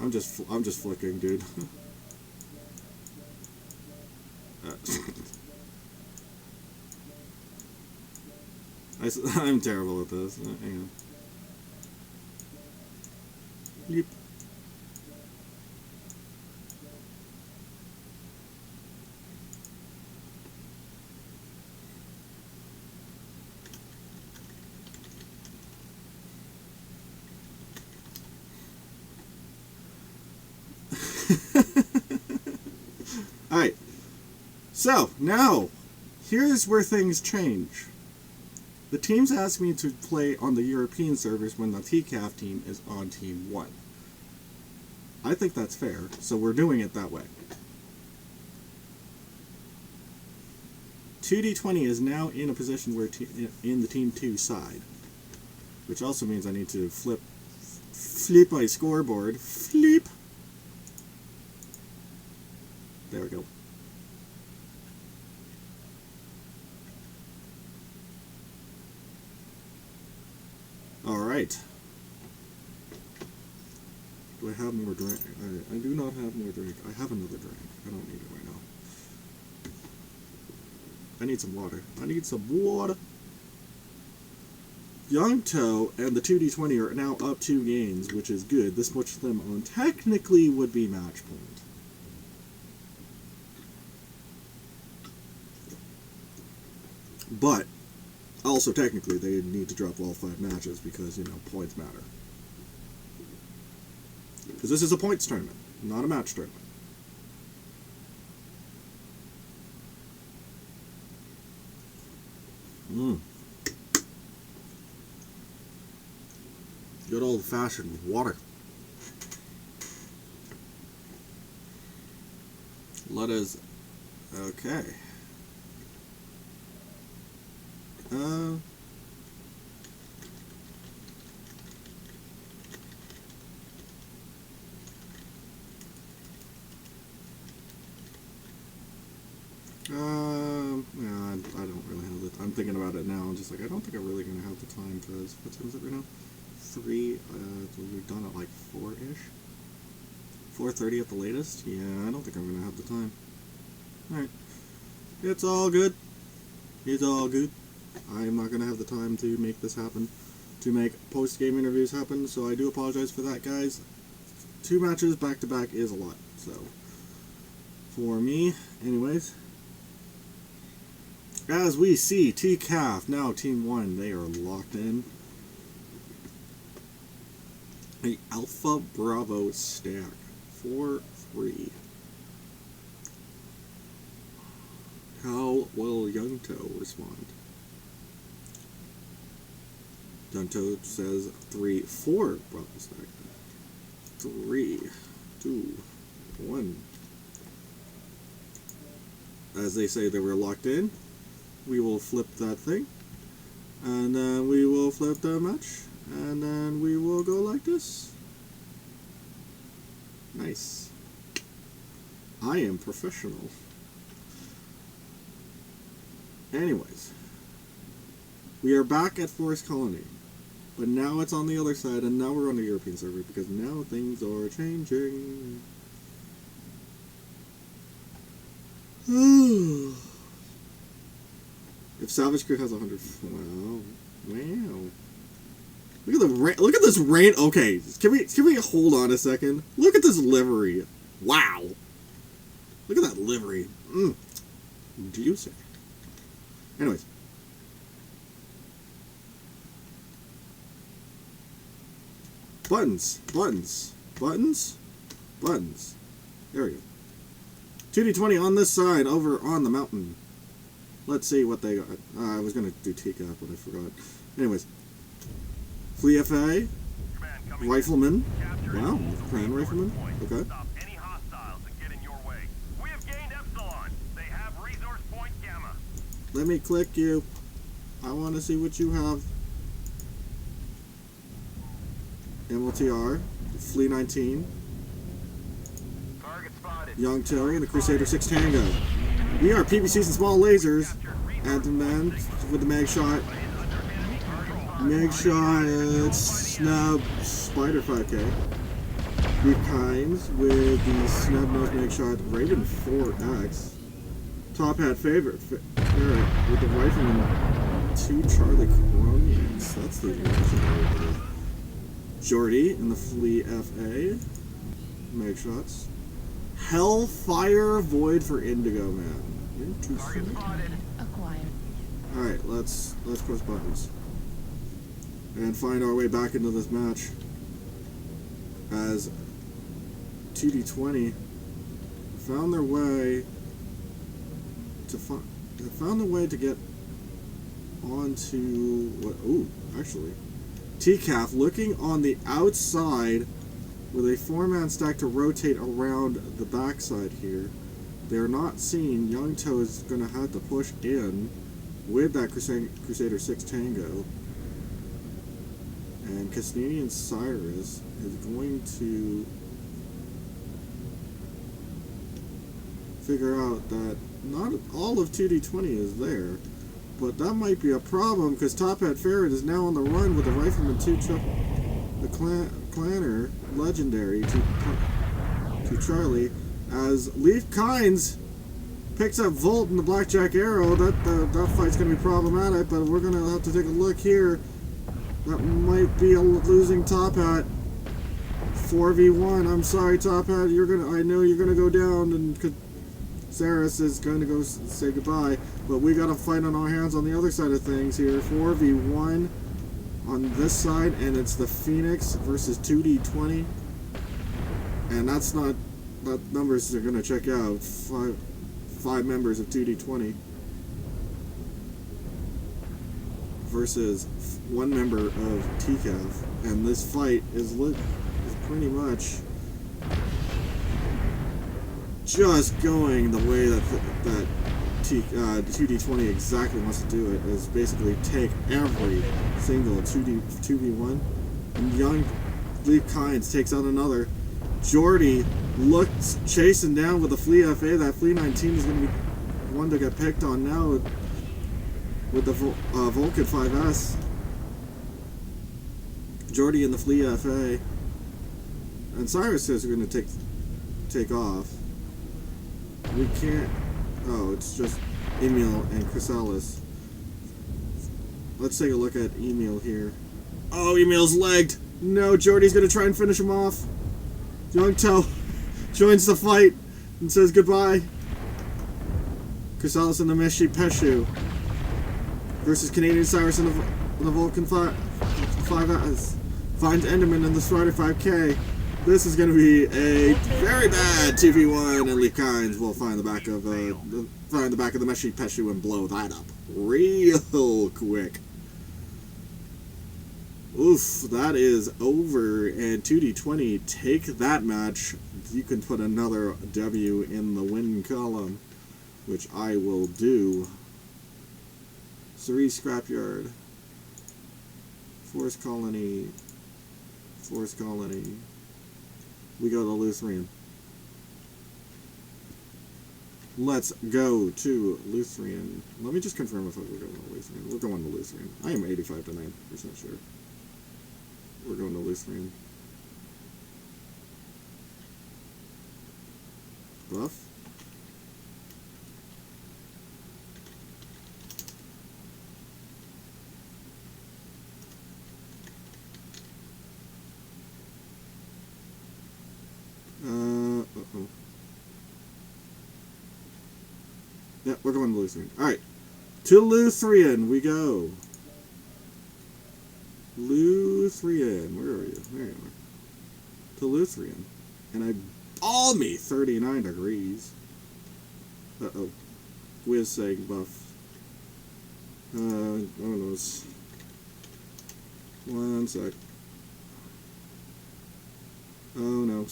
I'm just flicking, dude. I'm terrible at this. Hang on. Flip. Alright, so now here's where things change. The teams ask me to play on the European servers when the TCAF team is on Team 1. I think that's fair, so we're doing it that way. 2D20 is now in a position where in the Team 2 side, which also means I need to flip my scoreboard. Flip! There we go. Alright. Do I have more drink? I do not have more drink. I have another drink. I don't need it right now. I need some water. I need some water. Yonto and the 2D20 are now up 2 games, which is good. This puts them on technically would be match point. But also technically they need to drop all 5 matches because, you know, points matter. Because this is a points tournament, not a match tournament. Good old-fashioned water. Let us... Okay. Yeah, I don't really have it. I'm thinking about it now. I'm just like, I don't think I'm really going to have the time, because what time is it right now? 3. We're done at like 4-ish. 4:30 at the latest. Yeah, I don't think I'm gonna have the time. Alright. It's all good. It's all good. I'm not gonna have the time to make this happen. To make post-game interviews happen, so I do apologize for that, guys. 2 matches back-to-back is a lot, so... For me, anyways... As we see, TCAF, now Team 1, they are locked in. A Alpha Bravo stack. 4-3. How will Youngto respond? Youngto says 3-4 Bravo stack. 3, 2, 1. As they say they were locked in, we will flip that thing, and then we will flip the match, and then we will go like this. Nice. I am professional. Anyways, we are back at Forest Colony, but now it's on the other side, and now we're on the European server, because now things are changing. If Savage Crew has 100, wow. Look at this rain. Okay, can we hold on a second? Look at this livery. Wow. Look at that livery. Juicy. Anyways. Buttons. There we go. 2D20 on this side, over on the mountain. Let's see what they got. I was going to do TCAP, but I forgot. Anyways. Flea FA. Rifleman. Wow, Clan Rifleman. Okay. Stop any hostiles that get in your way. We have gained Epsilon. They have resource point Gamma. Let me click you. I want to see what you have. MLTR. Flea 19. Target spotted. Youngto and the Crusader 6 Tango. We are PVCs and small lasers. Anthem Man with the mag shot. Mag shot, snub spider 5K. Leaf Kynes with the snub nose mag shot Raven 4X. Top hat favorite with the Rifleman 2 Charlie Chromiums. That's the legendary. Jordy in the Flea FA. Mag shots. Hellfire Void for Indigo Man. Interesting. Alright, let's press buttons. And find our way back into this match. As 2D20 found their way to get onto what? Ooh, actually, TCAF looking on the outside with a 4-man stack to rotate around the backside here. They're not seeing. Youngto is going to have to push in with that Crusader 6 Tango. And Casnadian Cyrus is going to figure out that not all of 2D20 is there, but that might be a problem because Top Hat Ferret is now on the run with the Rifleman 2 the Clanner Legendary to Charlie, as Leaf Kynes picks up Volt and the Blackjack Arrow. That fight's going to be problematic, but we're going to have to take a look here. That might be a losing Top Hat. 4v1. I'm sorry, Top Hat. I know you're gonna go down, and Saris is gonna go say goodbye. But we got a fight on our hands on the other side of things here. 4v1 on this side, and it's the Phoenix versus 2D20. And that's not. That numbers are gonna check out. Five members of 2D20 versus 1 member of TCAF, and this fight is pretty much just going the way that 2D20 exactly wants to do it, is basically take every single 2v1, and Young Leaf Kynes takes out another. Jordy looks chasing down with the Flea FA. That Flea 19 is going to be one to get picked on now with the Vulcan 5S. Jordy and the Flea FA. And Cyrus says we're going to take off. We can't... Oh, it's just Emil and Chrysalis. Let's take a look at Emil here. Oh, Emil's legged! No, Jordy's going to try and finish him off. Youngto joins the fight and says goodbye. Chrysalis and the Meshi Peshu versus Canadian Cyrus and the Vulcan 5S. Finds Enderman in the Strider 5K. This is going to be a very bad 2v1, and Leaf Kynes will find the back of the Meshi Peshu and blow that up real quick. Oof, that is over, and 2d20, take that match. You can put another W in the win column, which I will do. 3 Scrapyard, Forest Colony, we go to Lutheran. Let's go to Lutheran. Let me just confirm if we're going to Lutheran. We're going to Lutheran. I am 85 to 90% sure. We're going to Lutheran. Buff. Uh-oh. Yeah, we're going to Lutheran. Alright. To Lutheran we go. Lutheran. Where are you? There you are. To Lutheran. And I balmy 39 degrees. Uh-oh. Whiz saying buff. I don't know. One sec. Oh no.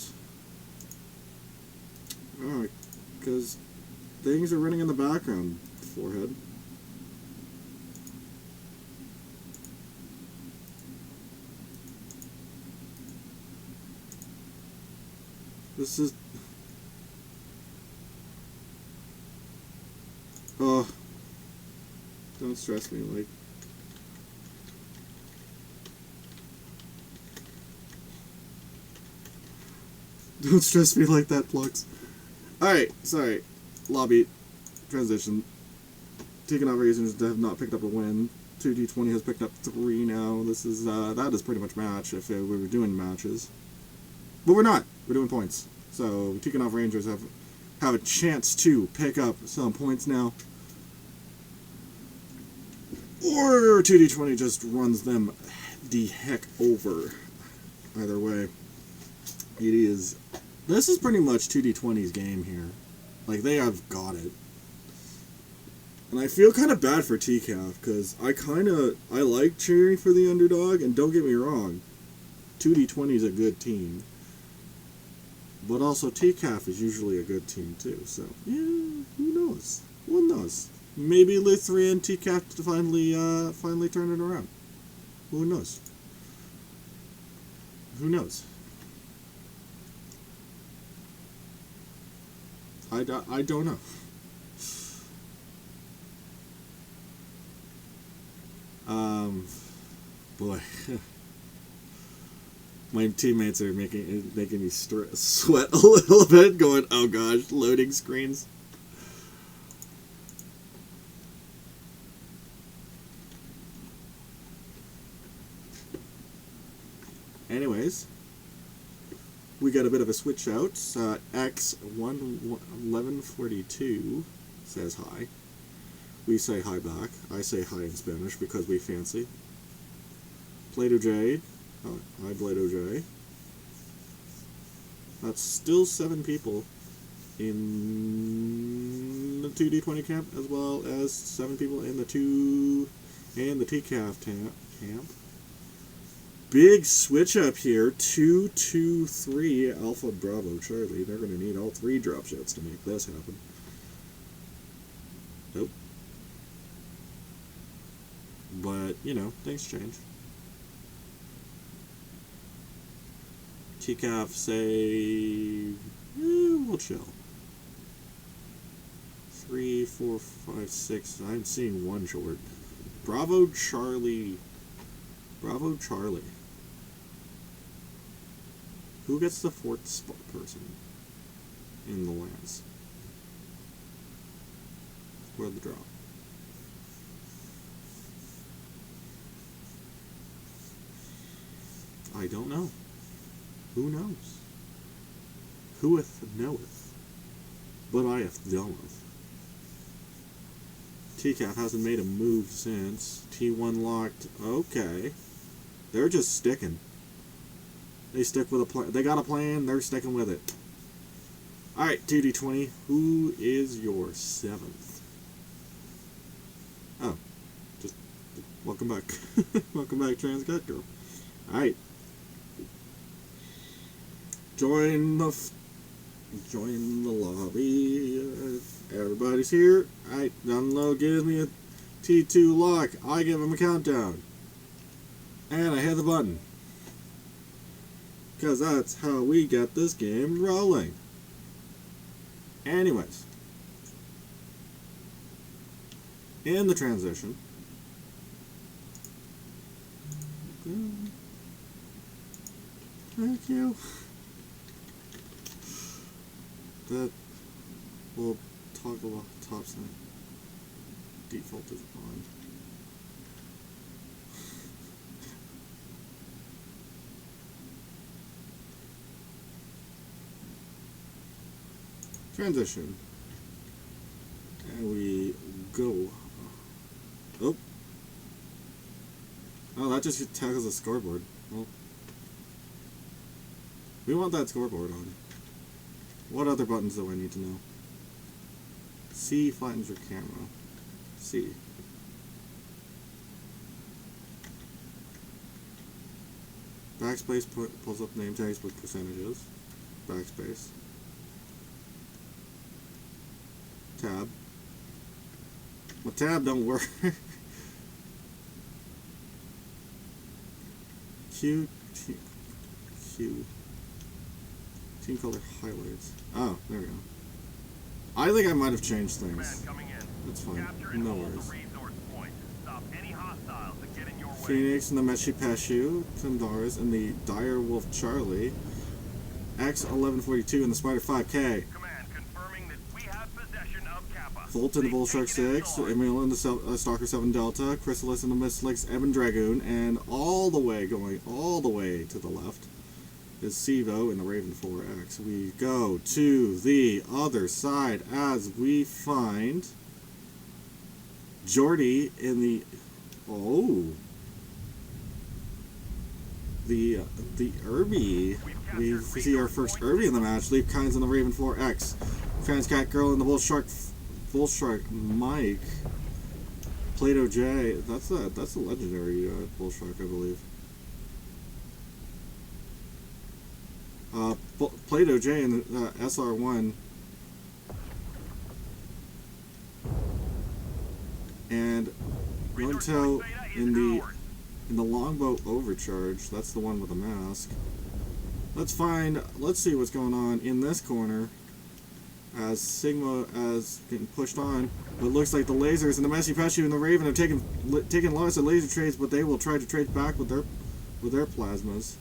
Alright. Because things are running in the background, forehead. This is... Oh. Don't stress me, like... Don't stress me like that, Flux. Alright, sorry. Lobby. Transition. Taking out reasons have not picked up a win. 2d20 has picked up 3 now. This is, that is pretty much match if we were doing matches. But we're not. We're doing points. So, Tikhonov Rangers have a chance to pick up some points now. Or 2d20 just runs them the heck over. Either way. It is... This is pretty much 2d20's game here. Like, they have got it. And I feel kind of bad for TCAF, because I like cheering for the underdog, and don't get me wrong, 2d20 is a good team. But also TCAF is usually a good team too, so, yeah, who knows? One knows. Maybe Lutheran and TCAF to finally turn it around. Who knows? Who knows? I don't know. Boy. My teammates are making me sweat a little bit, going, oh gosh, loading screens. Anyways, we got a bit of a switch out. X1142 says hi. We say hi back. I say hi in Spanish because we fancy. Play-Doh J. Oh, hi, Play-Doh J. That's still 7 people in the 2D20 camp, as well as 7 people in the TCAF camp. Big switch up here. 2-2-3 Alpha Bravo Charlie. They're going to need all 3 drop shots to make this happen. Nope. But, you know, things change. TCAF say, we'll chill. 3, 4, 5, 6. I'm seeing 1 short. Bravo Charlie. Bravo Charlie. Who gets the fourth person in the lands? Where'd the drop? I don't know. Who knows? Whoeth knoweth, but I'eth knoweth. TCAF hasn't made a move since. T1 locked. Okay. They're just sticking. They stick with a plan. They got a plan. They're sticking with it. Alright, 2D20. Who is your 7th? Oh. Just welcome back. Welcome back, Transcat Girl. Alright. Join the lobby. Everybody's here. Alright, down low gives me a T2 lock. I give him a countdown. And I hit the button. Because that's how we get this game rolling. Anyways. In the transition. Thank you. That will toggle top sign. Default is on. Transition. And we go. Oh. Oh, that just tackles the scoreboard. Well, we want that scoreboard on. What other buttons do I need to know? C flattens your camera. C. Backspace pulls up name tags with percentages. Backspace. Tab. Well, tab don't work. Q. Q. Team color highlights. Oh, there we go. I think I might have changed things. That's fine. No worries. Phoenix and the Meshi Peshu, Kandars and the Dire Wolf Charlie, X1142 and the Spider 5K. Volt and the Bull Shark 6, Emil and the Stalker 7 Delta, Chrysalis and the Mistlix Ebon Dragoon, and going all the way to the left is Sivo in the Raven 4X. We go to the other side as we find Jordy in the the Irby. We see our first Irby in the match. Leaf Kynes in the Raven 4X. Transcat Girl in the Bull Shark Mike. Plato J. That's a legendary Bull Shark, I believe. Plato J in the SR1. And Monto in the Longbow Overcharge. That's the one with the mask. Let's see what's going on in this corner as Sigma is getting pushed on. But it looks like the lasers and the Meshi Peshu and the Raven have taken lots of laser trades, but they will try to trade back with their plasmas.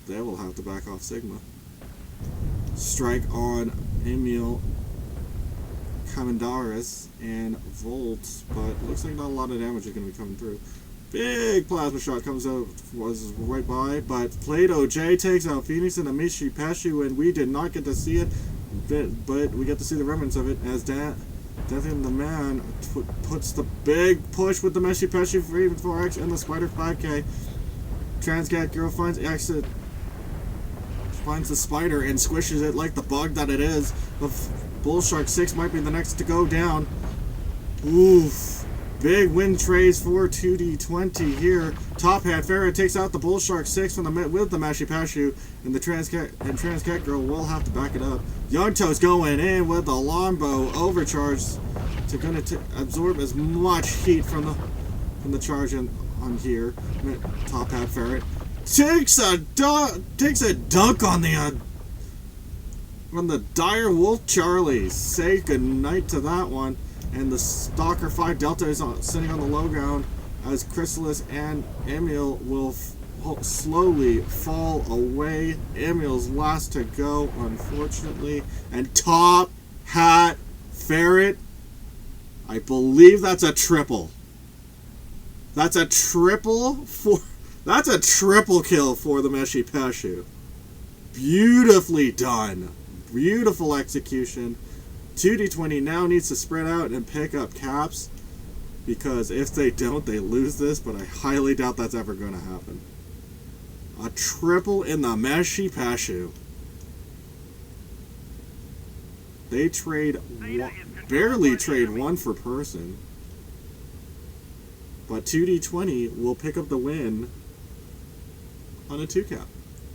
They will have to back off Sigma. Strike on Emil, Kamandaris, and Volt, but it looks like not a lot of damage is going to be coming through. Big plasma shot comes out, was right by, but Plato J takes out Phoenix and the Meshi Peshu, and we did not get to see it, but we get to see the remnants of it as Deathan the Man puts the big push with the Meshi Peshu for Raven 4X and the Spider 5K. Transcat Girl finds the spider and squishes it like the bug that it is. The Bull Shark 6 might be the next to go down. Oof. Big win trays for 2D20 here. Top Hat Farah takes out the Bull Shark 6 with the Meshi Peshu, and the Transcat Girl will have to back it up. Youngto's going in with the Longbow Overcharge to absorb as much heat from the charge on here. Top Hat Ferret takes a dunk on the Dire Wolf Charlie. Say goodnight to that one. And the Stalker 5 Delta is sitting on the low ground as Chrysalis and Emil will slowly fall away. Emil's last to go, unfortunately. And Top Hat Ferret, I believe that's a triple. That's a triple kill for the Meshi Peshu. Beautifully done. Beautiful execution. 2d20 now needs to spread out and pick up caps, because if they don't, they lose this, but I highly doubt that's ever going to happen. A triple in the Meshi Peshu. They barely trade one for person. But 2d20 will pick up the win on a 2 cap.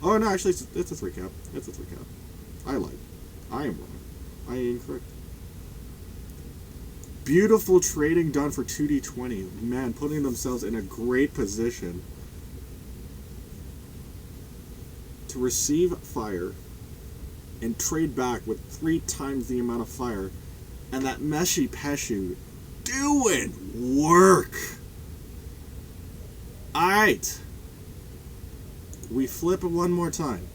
Oh no, actually it's a 3 cap. It's a 3 cap. I lied. I am wrong. I am incorrect. Beautiful trading done for 2d20. Man, putting themselves in a great position to receive fire and trade back with 3 times the amount of fire. And that Meshi Peshu doing work. Alright. We flip it one more time.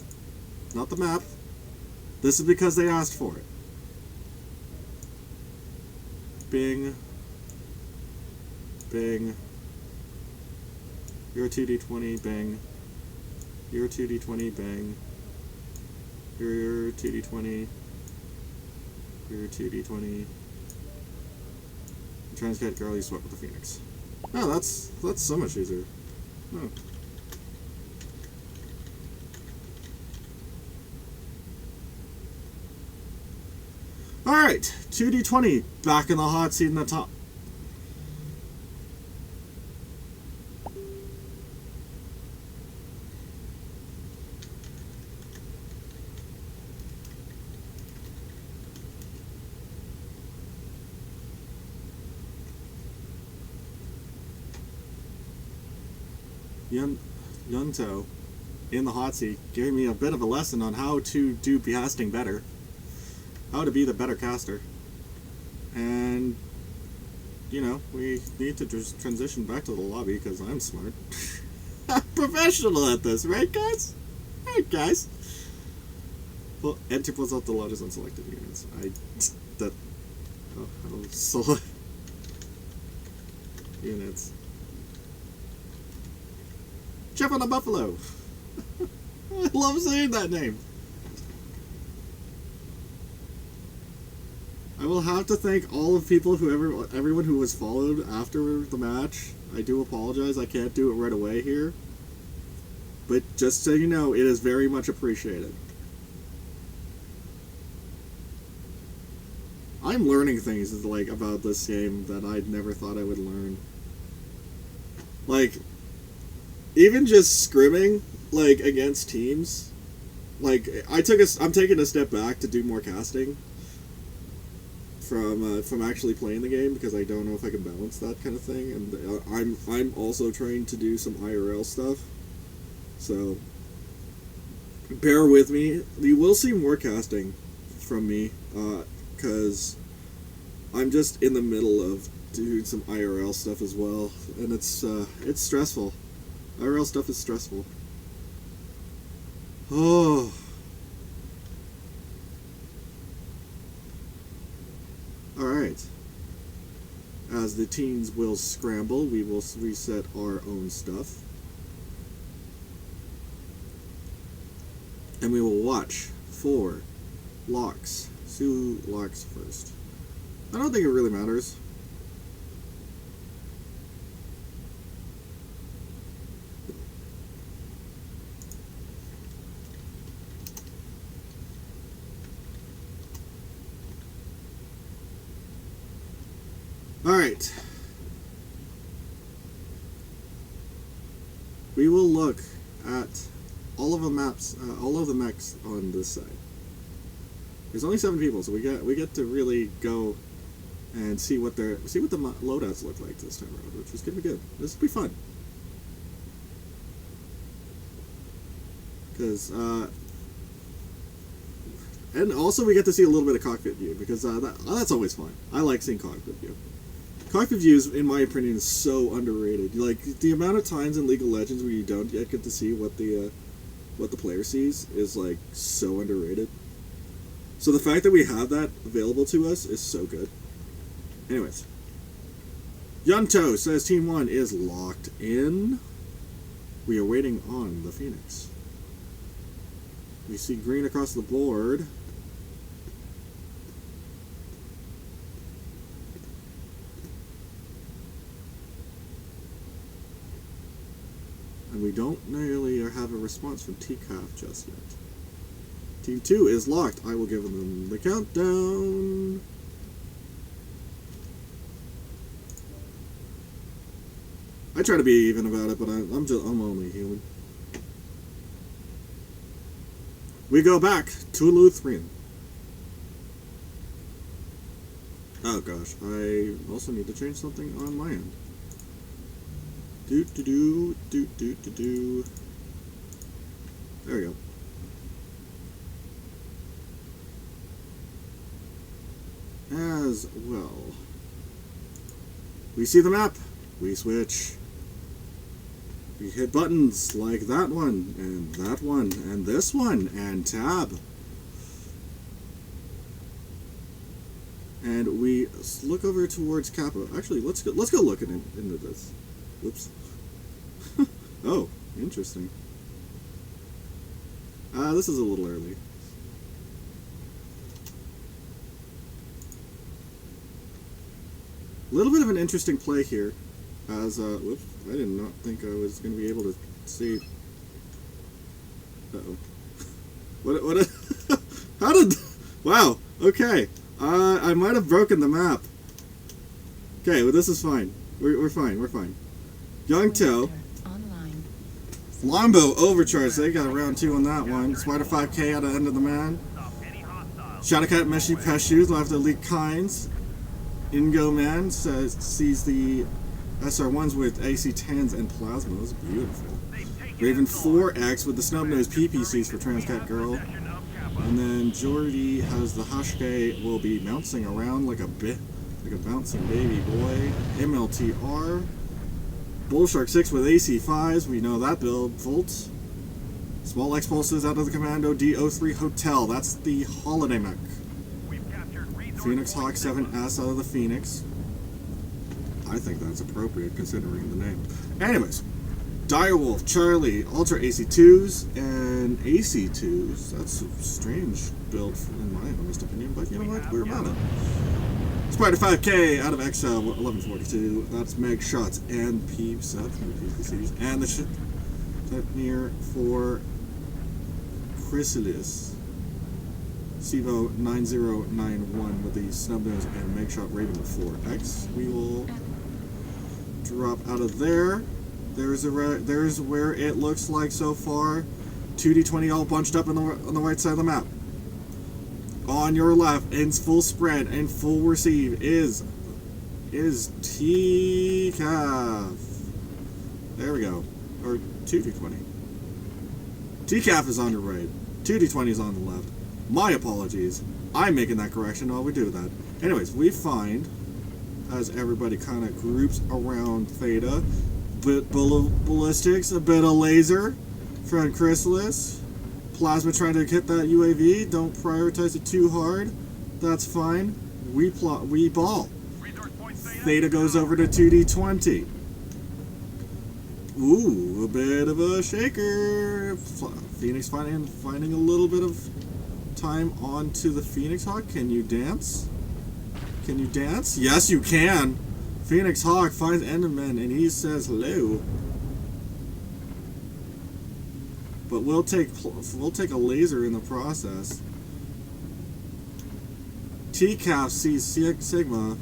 Not the map. This is because they asked for it. Bing. Bing. You're a 2d20, bang. You're a 2d20, bang. You're a 2d20. You're a 2d20. Transcat Girlie swept with the Phoenix. Oh, that's so much easier. Oh. Alright, 2d20 back in the hot seat in the top. Yunto in the hot seat gave me a bit of a lesson on how to do casting better. How to be the better caster. And, you know, we need to just transition back to the lobby because I'm smart. I'm professional at this, right guys? Right guys? Well, enter pulls out the largest unselected units. I'll select units. Jeff on the Buffalo! I love saying that name. I will have to thank all of people everyone who was followed after the match. I do apologize, I can't do it right away here. But just so you know, it is very much appreciated. I'm learning things like about this game that I never thought I would learn. Like, even just scrimming, like, against teams. Like, I'm taking a step back to do more casting from actually playing the game, because I don't know if I can balance that kind of thing, and I'm also trying to do some IRL stuff, so bear with me. You will see more casting from me, because I'm just in the middle of doing some IRL stuff as well, and it's stressful. IRL stuff is stressful. Oh. Alright. As the teens will scramble, we will reset our own stuff. And we will watch for locks. Sue locks first. I don't think it really matters. Alright. We will look at all of the maps, all of the mechs on this side. There's only 7 people, so we get to really go and see what the loadouts look like this time around, which is gonna be good. This will be fun. Because and also we get to see a little bit of cockpit view, because that's always fun. I like seeing cockpit view. Cockpit views, in my opinion, is so underrated. Like, the amount of times in League of Legends where you don't yet get to see what the player sees is, like, so underrated. So the fact that we have that available to us is so good. Anyways. Yunto says Team 1 is locked in. We are waiting on the Phoenix. We see green across the board. And we don't really have a response from TCAF just yet. Team 2 is locked. I will give them the countdown. I try to be even about it, but I'm only human. We go back to Luthrian. Oh gosh, I also need to change something on my end. There we go. As well. We see the map. We switch. We hit buttons like that one, and this one, and tab. And we look over towards Kappa. Actually, let's go look into this. Whoops. Oh, interesting. This is a little early. A little bit of an interesting play here, as whoops, I did not think I was going to be able to see. Uh-oh. What? How did? Wow. Okay. I might have broken the map. Okay, well this is fine. We're fine. We're fine. Youngtail. Lombo overcharged. They got a round 2 on that one. Spider 5K out of End of the Man. Shadowcat Meshy Peshu left Elite Kinds. Ingo Man sees the SR1s with AC-10s and plasmas. Beautiful. Raven 4X with the snub-nosed PPCs for Transcat Girl. And then Jordy has the Hashke, will be bouncing around like a bouncing baby boy. MLTR. Bullshark 6 with AC-5s. We know that build. Volt. Small X pulses out of the Commando DO3 Hotel. That's the holiday mech. Phoenix Hawk 7S out of the Phoenix. I think that's appropriate considering the name. Anyways, Direwolf, Charlie, Ultra AC2s, and AC2s. That's a strange build in my honest opinion, but you know what? We're about it. Spider 5K out of XL 1142. That's Meg Shots and Peeps. That's PPCs. And the shit near for Chrysalis. Sivo 9091 with the snub nose and Meg Shot Raven 4X. We will drop out of there. There's where it looks like so far. 2D20 all bunched up on the right side of the map. On your left, in full spread and full receive is TCAF. There we go. Or 2D20. TCAF is on your right. 2D20 is on the left. My apologies. I'm making that correction while we do that. Anyways, we find, as everybody kind of groups around Theta, bit ballistics, a bit of laser from Chrysalis. Plasma trying to hit that UAV. Don't prioritize it too hard. That's fine. We ball. Theta goes over to 2D20. Ooh, a bit of a shaker. Phoenix finding a little bit of time onto the Phoenix Hawk. Can you dance? Can you dance? Yes, you can. Phoenix Hawk finds Enderman and he says hello. But we'll take a laser in the process. TCAF sees Sigma.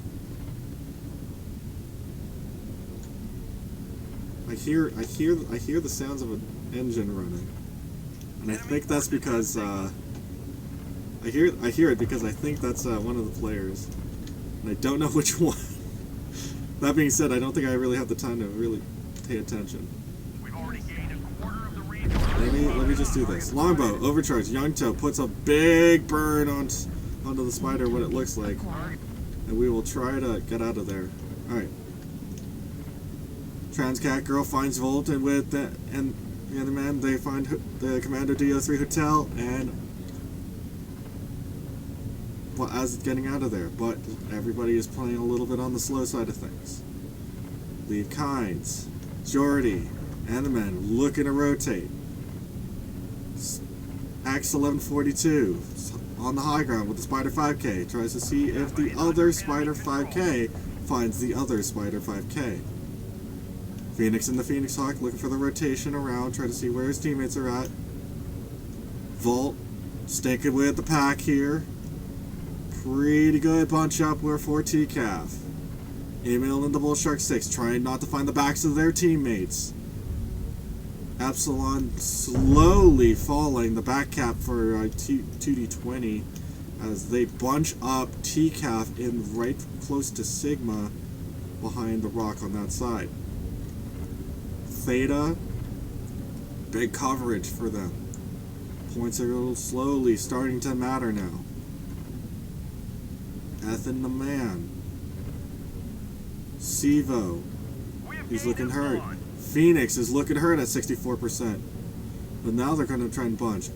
I hear the sounds of an engine running, and I think that's because I hear it because I think that's one of the players, and I don't know which one. That being said, I don't think I really have the time to really pay attention. Let me just do this. Longbow, overcharge, Youngto puts a big burn onto the spider, what it looks like. And we will try to get out of there. Alright. Transcat Girl finds Volt and with the other man, they find the Commando DO3 hotel and well, as it's getting out of there, but everybody is playing a little bit on the slow side of things. Leave Kynes, Jordy, and the men looking to rotate. Axe 1142 on the high ground with the Spider 5K tries to see if the other Spider 5K finds the other Spider 5K. Phoenix and the Phoenix Hawk looking for the rotation around, try to see where his teammates are at. Volt sticking with the pack here. Pretty good bunch up where for TCAF. Emil and the Bull Shark 6 trying not to find the backs of their teammates. Epsilon slowly falling the back cap for 2D20 as they bunch up TCAF in right close to Sigma behind the rock on that side. Theta, big coverage for them. Points are slowly starting to matter now. Ethan the man. Sivo, he's looking hurt. Phoenix is looking hurt at 64%. But now they're going to try and bunch.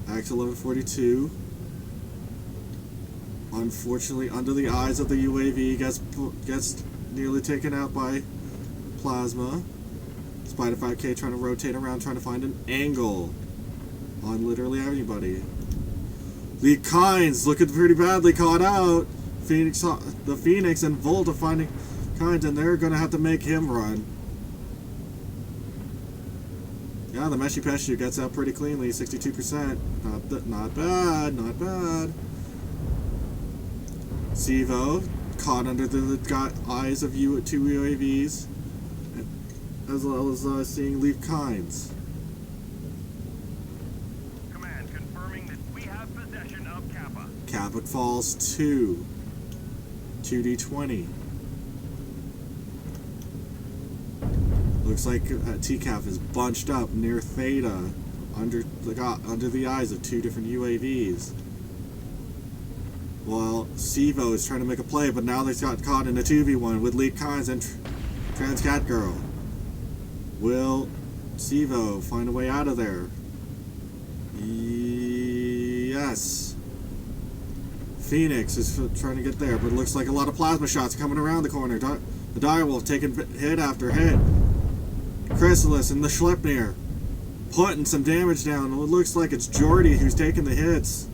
Axe 1142. Unfortunately, under the eyes of the UAV, gets nearly taken out by Plasma. Spider 5K trying to rotate around, trying to find an angle on literally anybody. Lee Kynes looking pretty badly caught out. The Phoenix and Volt are finding Kynes, and they're going to have to make him run. Yeah, the Meshy Peshu gets out pretty cleanly, 62%. Not bad, not bad. Sivo caught under the eyes of two UAVs, as well as seeing Leaf Kynes. Command confirming that we have possession of Kappa. Kappa falls 2D20. Looks like TCAF is bunched up near Theta, under the eyes of two different UAVs. While Sivo is trying to make a play, but now they got caught in a 2v1 with Lee Kynes and Transcat Girl. Will Sivo find a way out of there? Yes. Phoenix is trying to get there, but it looks like a lot of plasma shots coming around the corner. The Direwolf taking hit after hit. Chrysalis and the Schleppnir putting some damage down. It looks like it's Jordy who's taking the hits.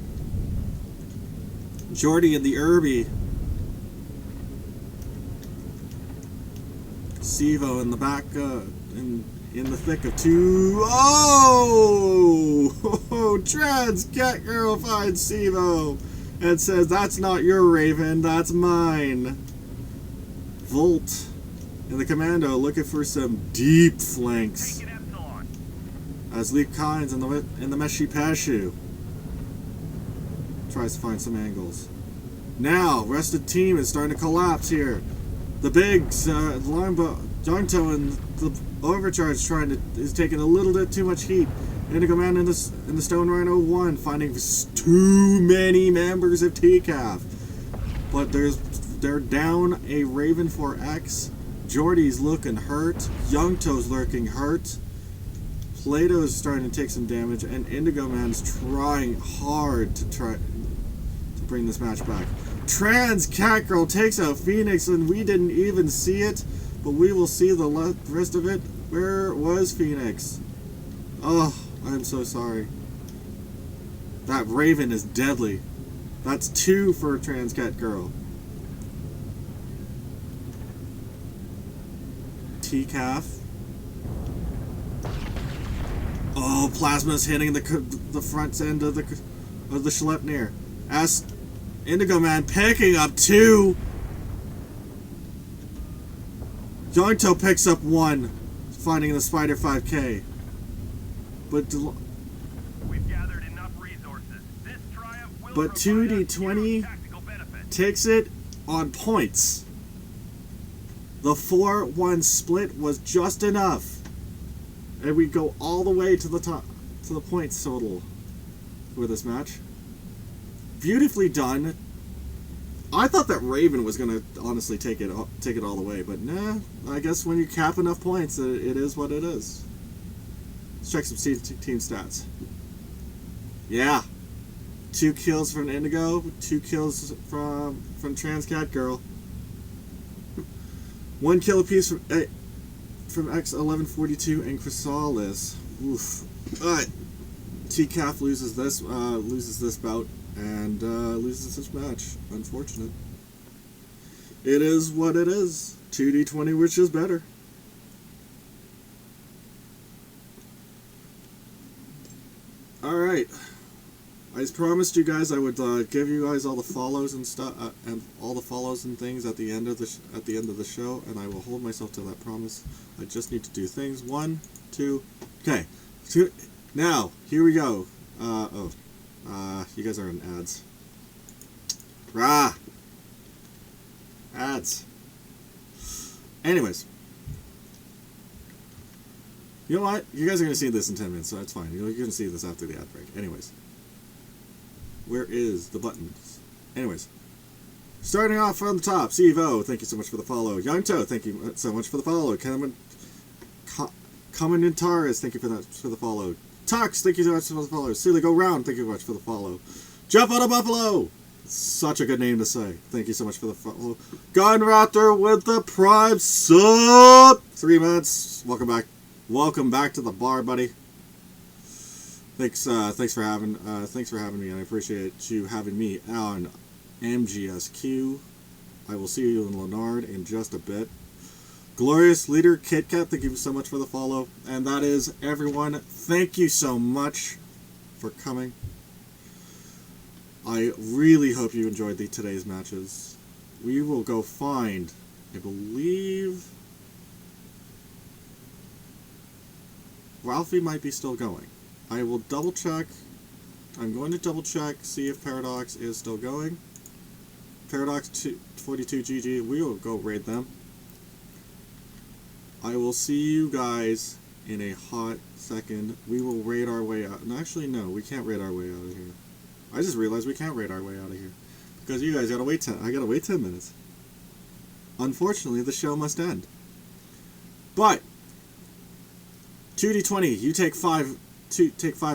Jordy and the Irby. Sivo in the back, in the thick of two. Oh! Transcat Girl finds Sivo and says, "That's not your Raven, that's mine." Volt and the Commando looking for some deep flanks. Take it, Epsilon. As Leap Kynes and the Meshy Pashu tries to find some angles. Now, rest of the team is starting to collapse here. The Bigs, Jonto and the Overcharge is taking a little bit too much heat. Indigo Man in the Stone Rhino 1 finding too many members of TCAF. But they're down a Raven 4X. Jordy's looking hurt. Youngto's looking hurt. Plato's starting to take some damage, and Indigo Man's trying hard to bring this match back. Cat Girl takes out Phoenix, and we didn't even see it, but we will see the rest of it. Where was Phoenix? Oh, I'm so sorry. That Raven is deadly. That's 2 for Cat Girl. TCAF. Oh, Plasma's hitting the front end of the Schleppnir. As Indigo Man picking up 2. Youngto picks up 1, finding the Spider 5K. But We've gathered enough resources. This triumph will but provide us 2D20 huge tactical benefit. takes it on points. The 4-1 split was just enough. And we go all the way to the top, to the points total for this match. Beautifully done. I thought that Raven was gonna honestly take it all the way, but nah. I guess when you cap enough points, it is what it is. Let's check some team stats. Yeah, 2 kills from Indigo, 2 kills from Transcat Girl, 1 kill apiece from X1142 and Chrysalis. Oof. But TCAF loses this bout and loses this match. Unfortunate. It is what it is. 2d20, which is better. All right. I promised you guys I would give you guys all the follows and stuff, and all the follows and things at the end of the show, and I will hold myself to that promise. I just need to do things. 1, 2, okay. Now here we go. You guys are in ads. Rah! Ads. Anyways. You know what? You guys are going to see this in 10 minutes, so that's fine. You're going to see this after the ad break. Anyways. Where is the buttons? Anyways. Starting off from the top. Cevo, thank you so much for the follow. Youngto, thank you so much for the follow. Commentaris, thank you for the follow. Tux, thank you so much for the follow. Silly Go Round, thank you so much for the follow. Jump out of Buffalo! Such a good name to say. Thank you so much for the follow. Gun Raptor with the Prime sub! 3 months. Welcome back. Welcome back to the bar, buddy. Thanks for having me, and I appreciate you having me on MGSQ. I will see you in Leonard in just a bit. Glorious Leader KitKat, thank you so much for the follow. And that is everyone. Thank you so much for coming. I really hope you enjoyed today's matches. We will go find, I believe, Ralphie might be still going. I will double check. I'm going to double check, see if Paradox is still going. Paradox 42 GG, we will go raid them. I will see you guys in a hot second. We will raid our way out. No, actually, no, we can't raid our way out of here. I just realized we can't raid our way out of here. Because you guys gotta wait I gotta wait 10 minutes. Unfortunately, the show must end. But 2d20, you take 5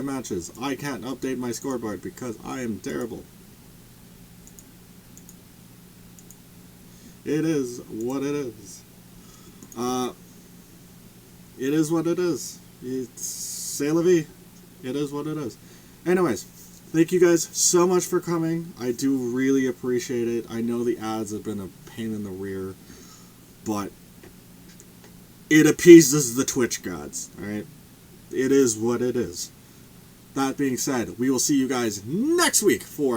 matches. I can't update my scoreboard because I am terrible. It is what it is. It is what it is. It's c'est la vie. It is what it is. Anyways, thank you guys so much for coming. I do really appreciate it. I know the ads have been a pain in the rear, but it appeases the Twitch gods, alright? It is what it is. That being said, we will see you guys next week for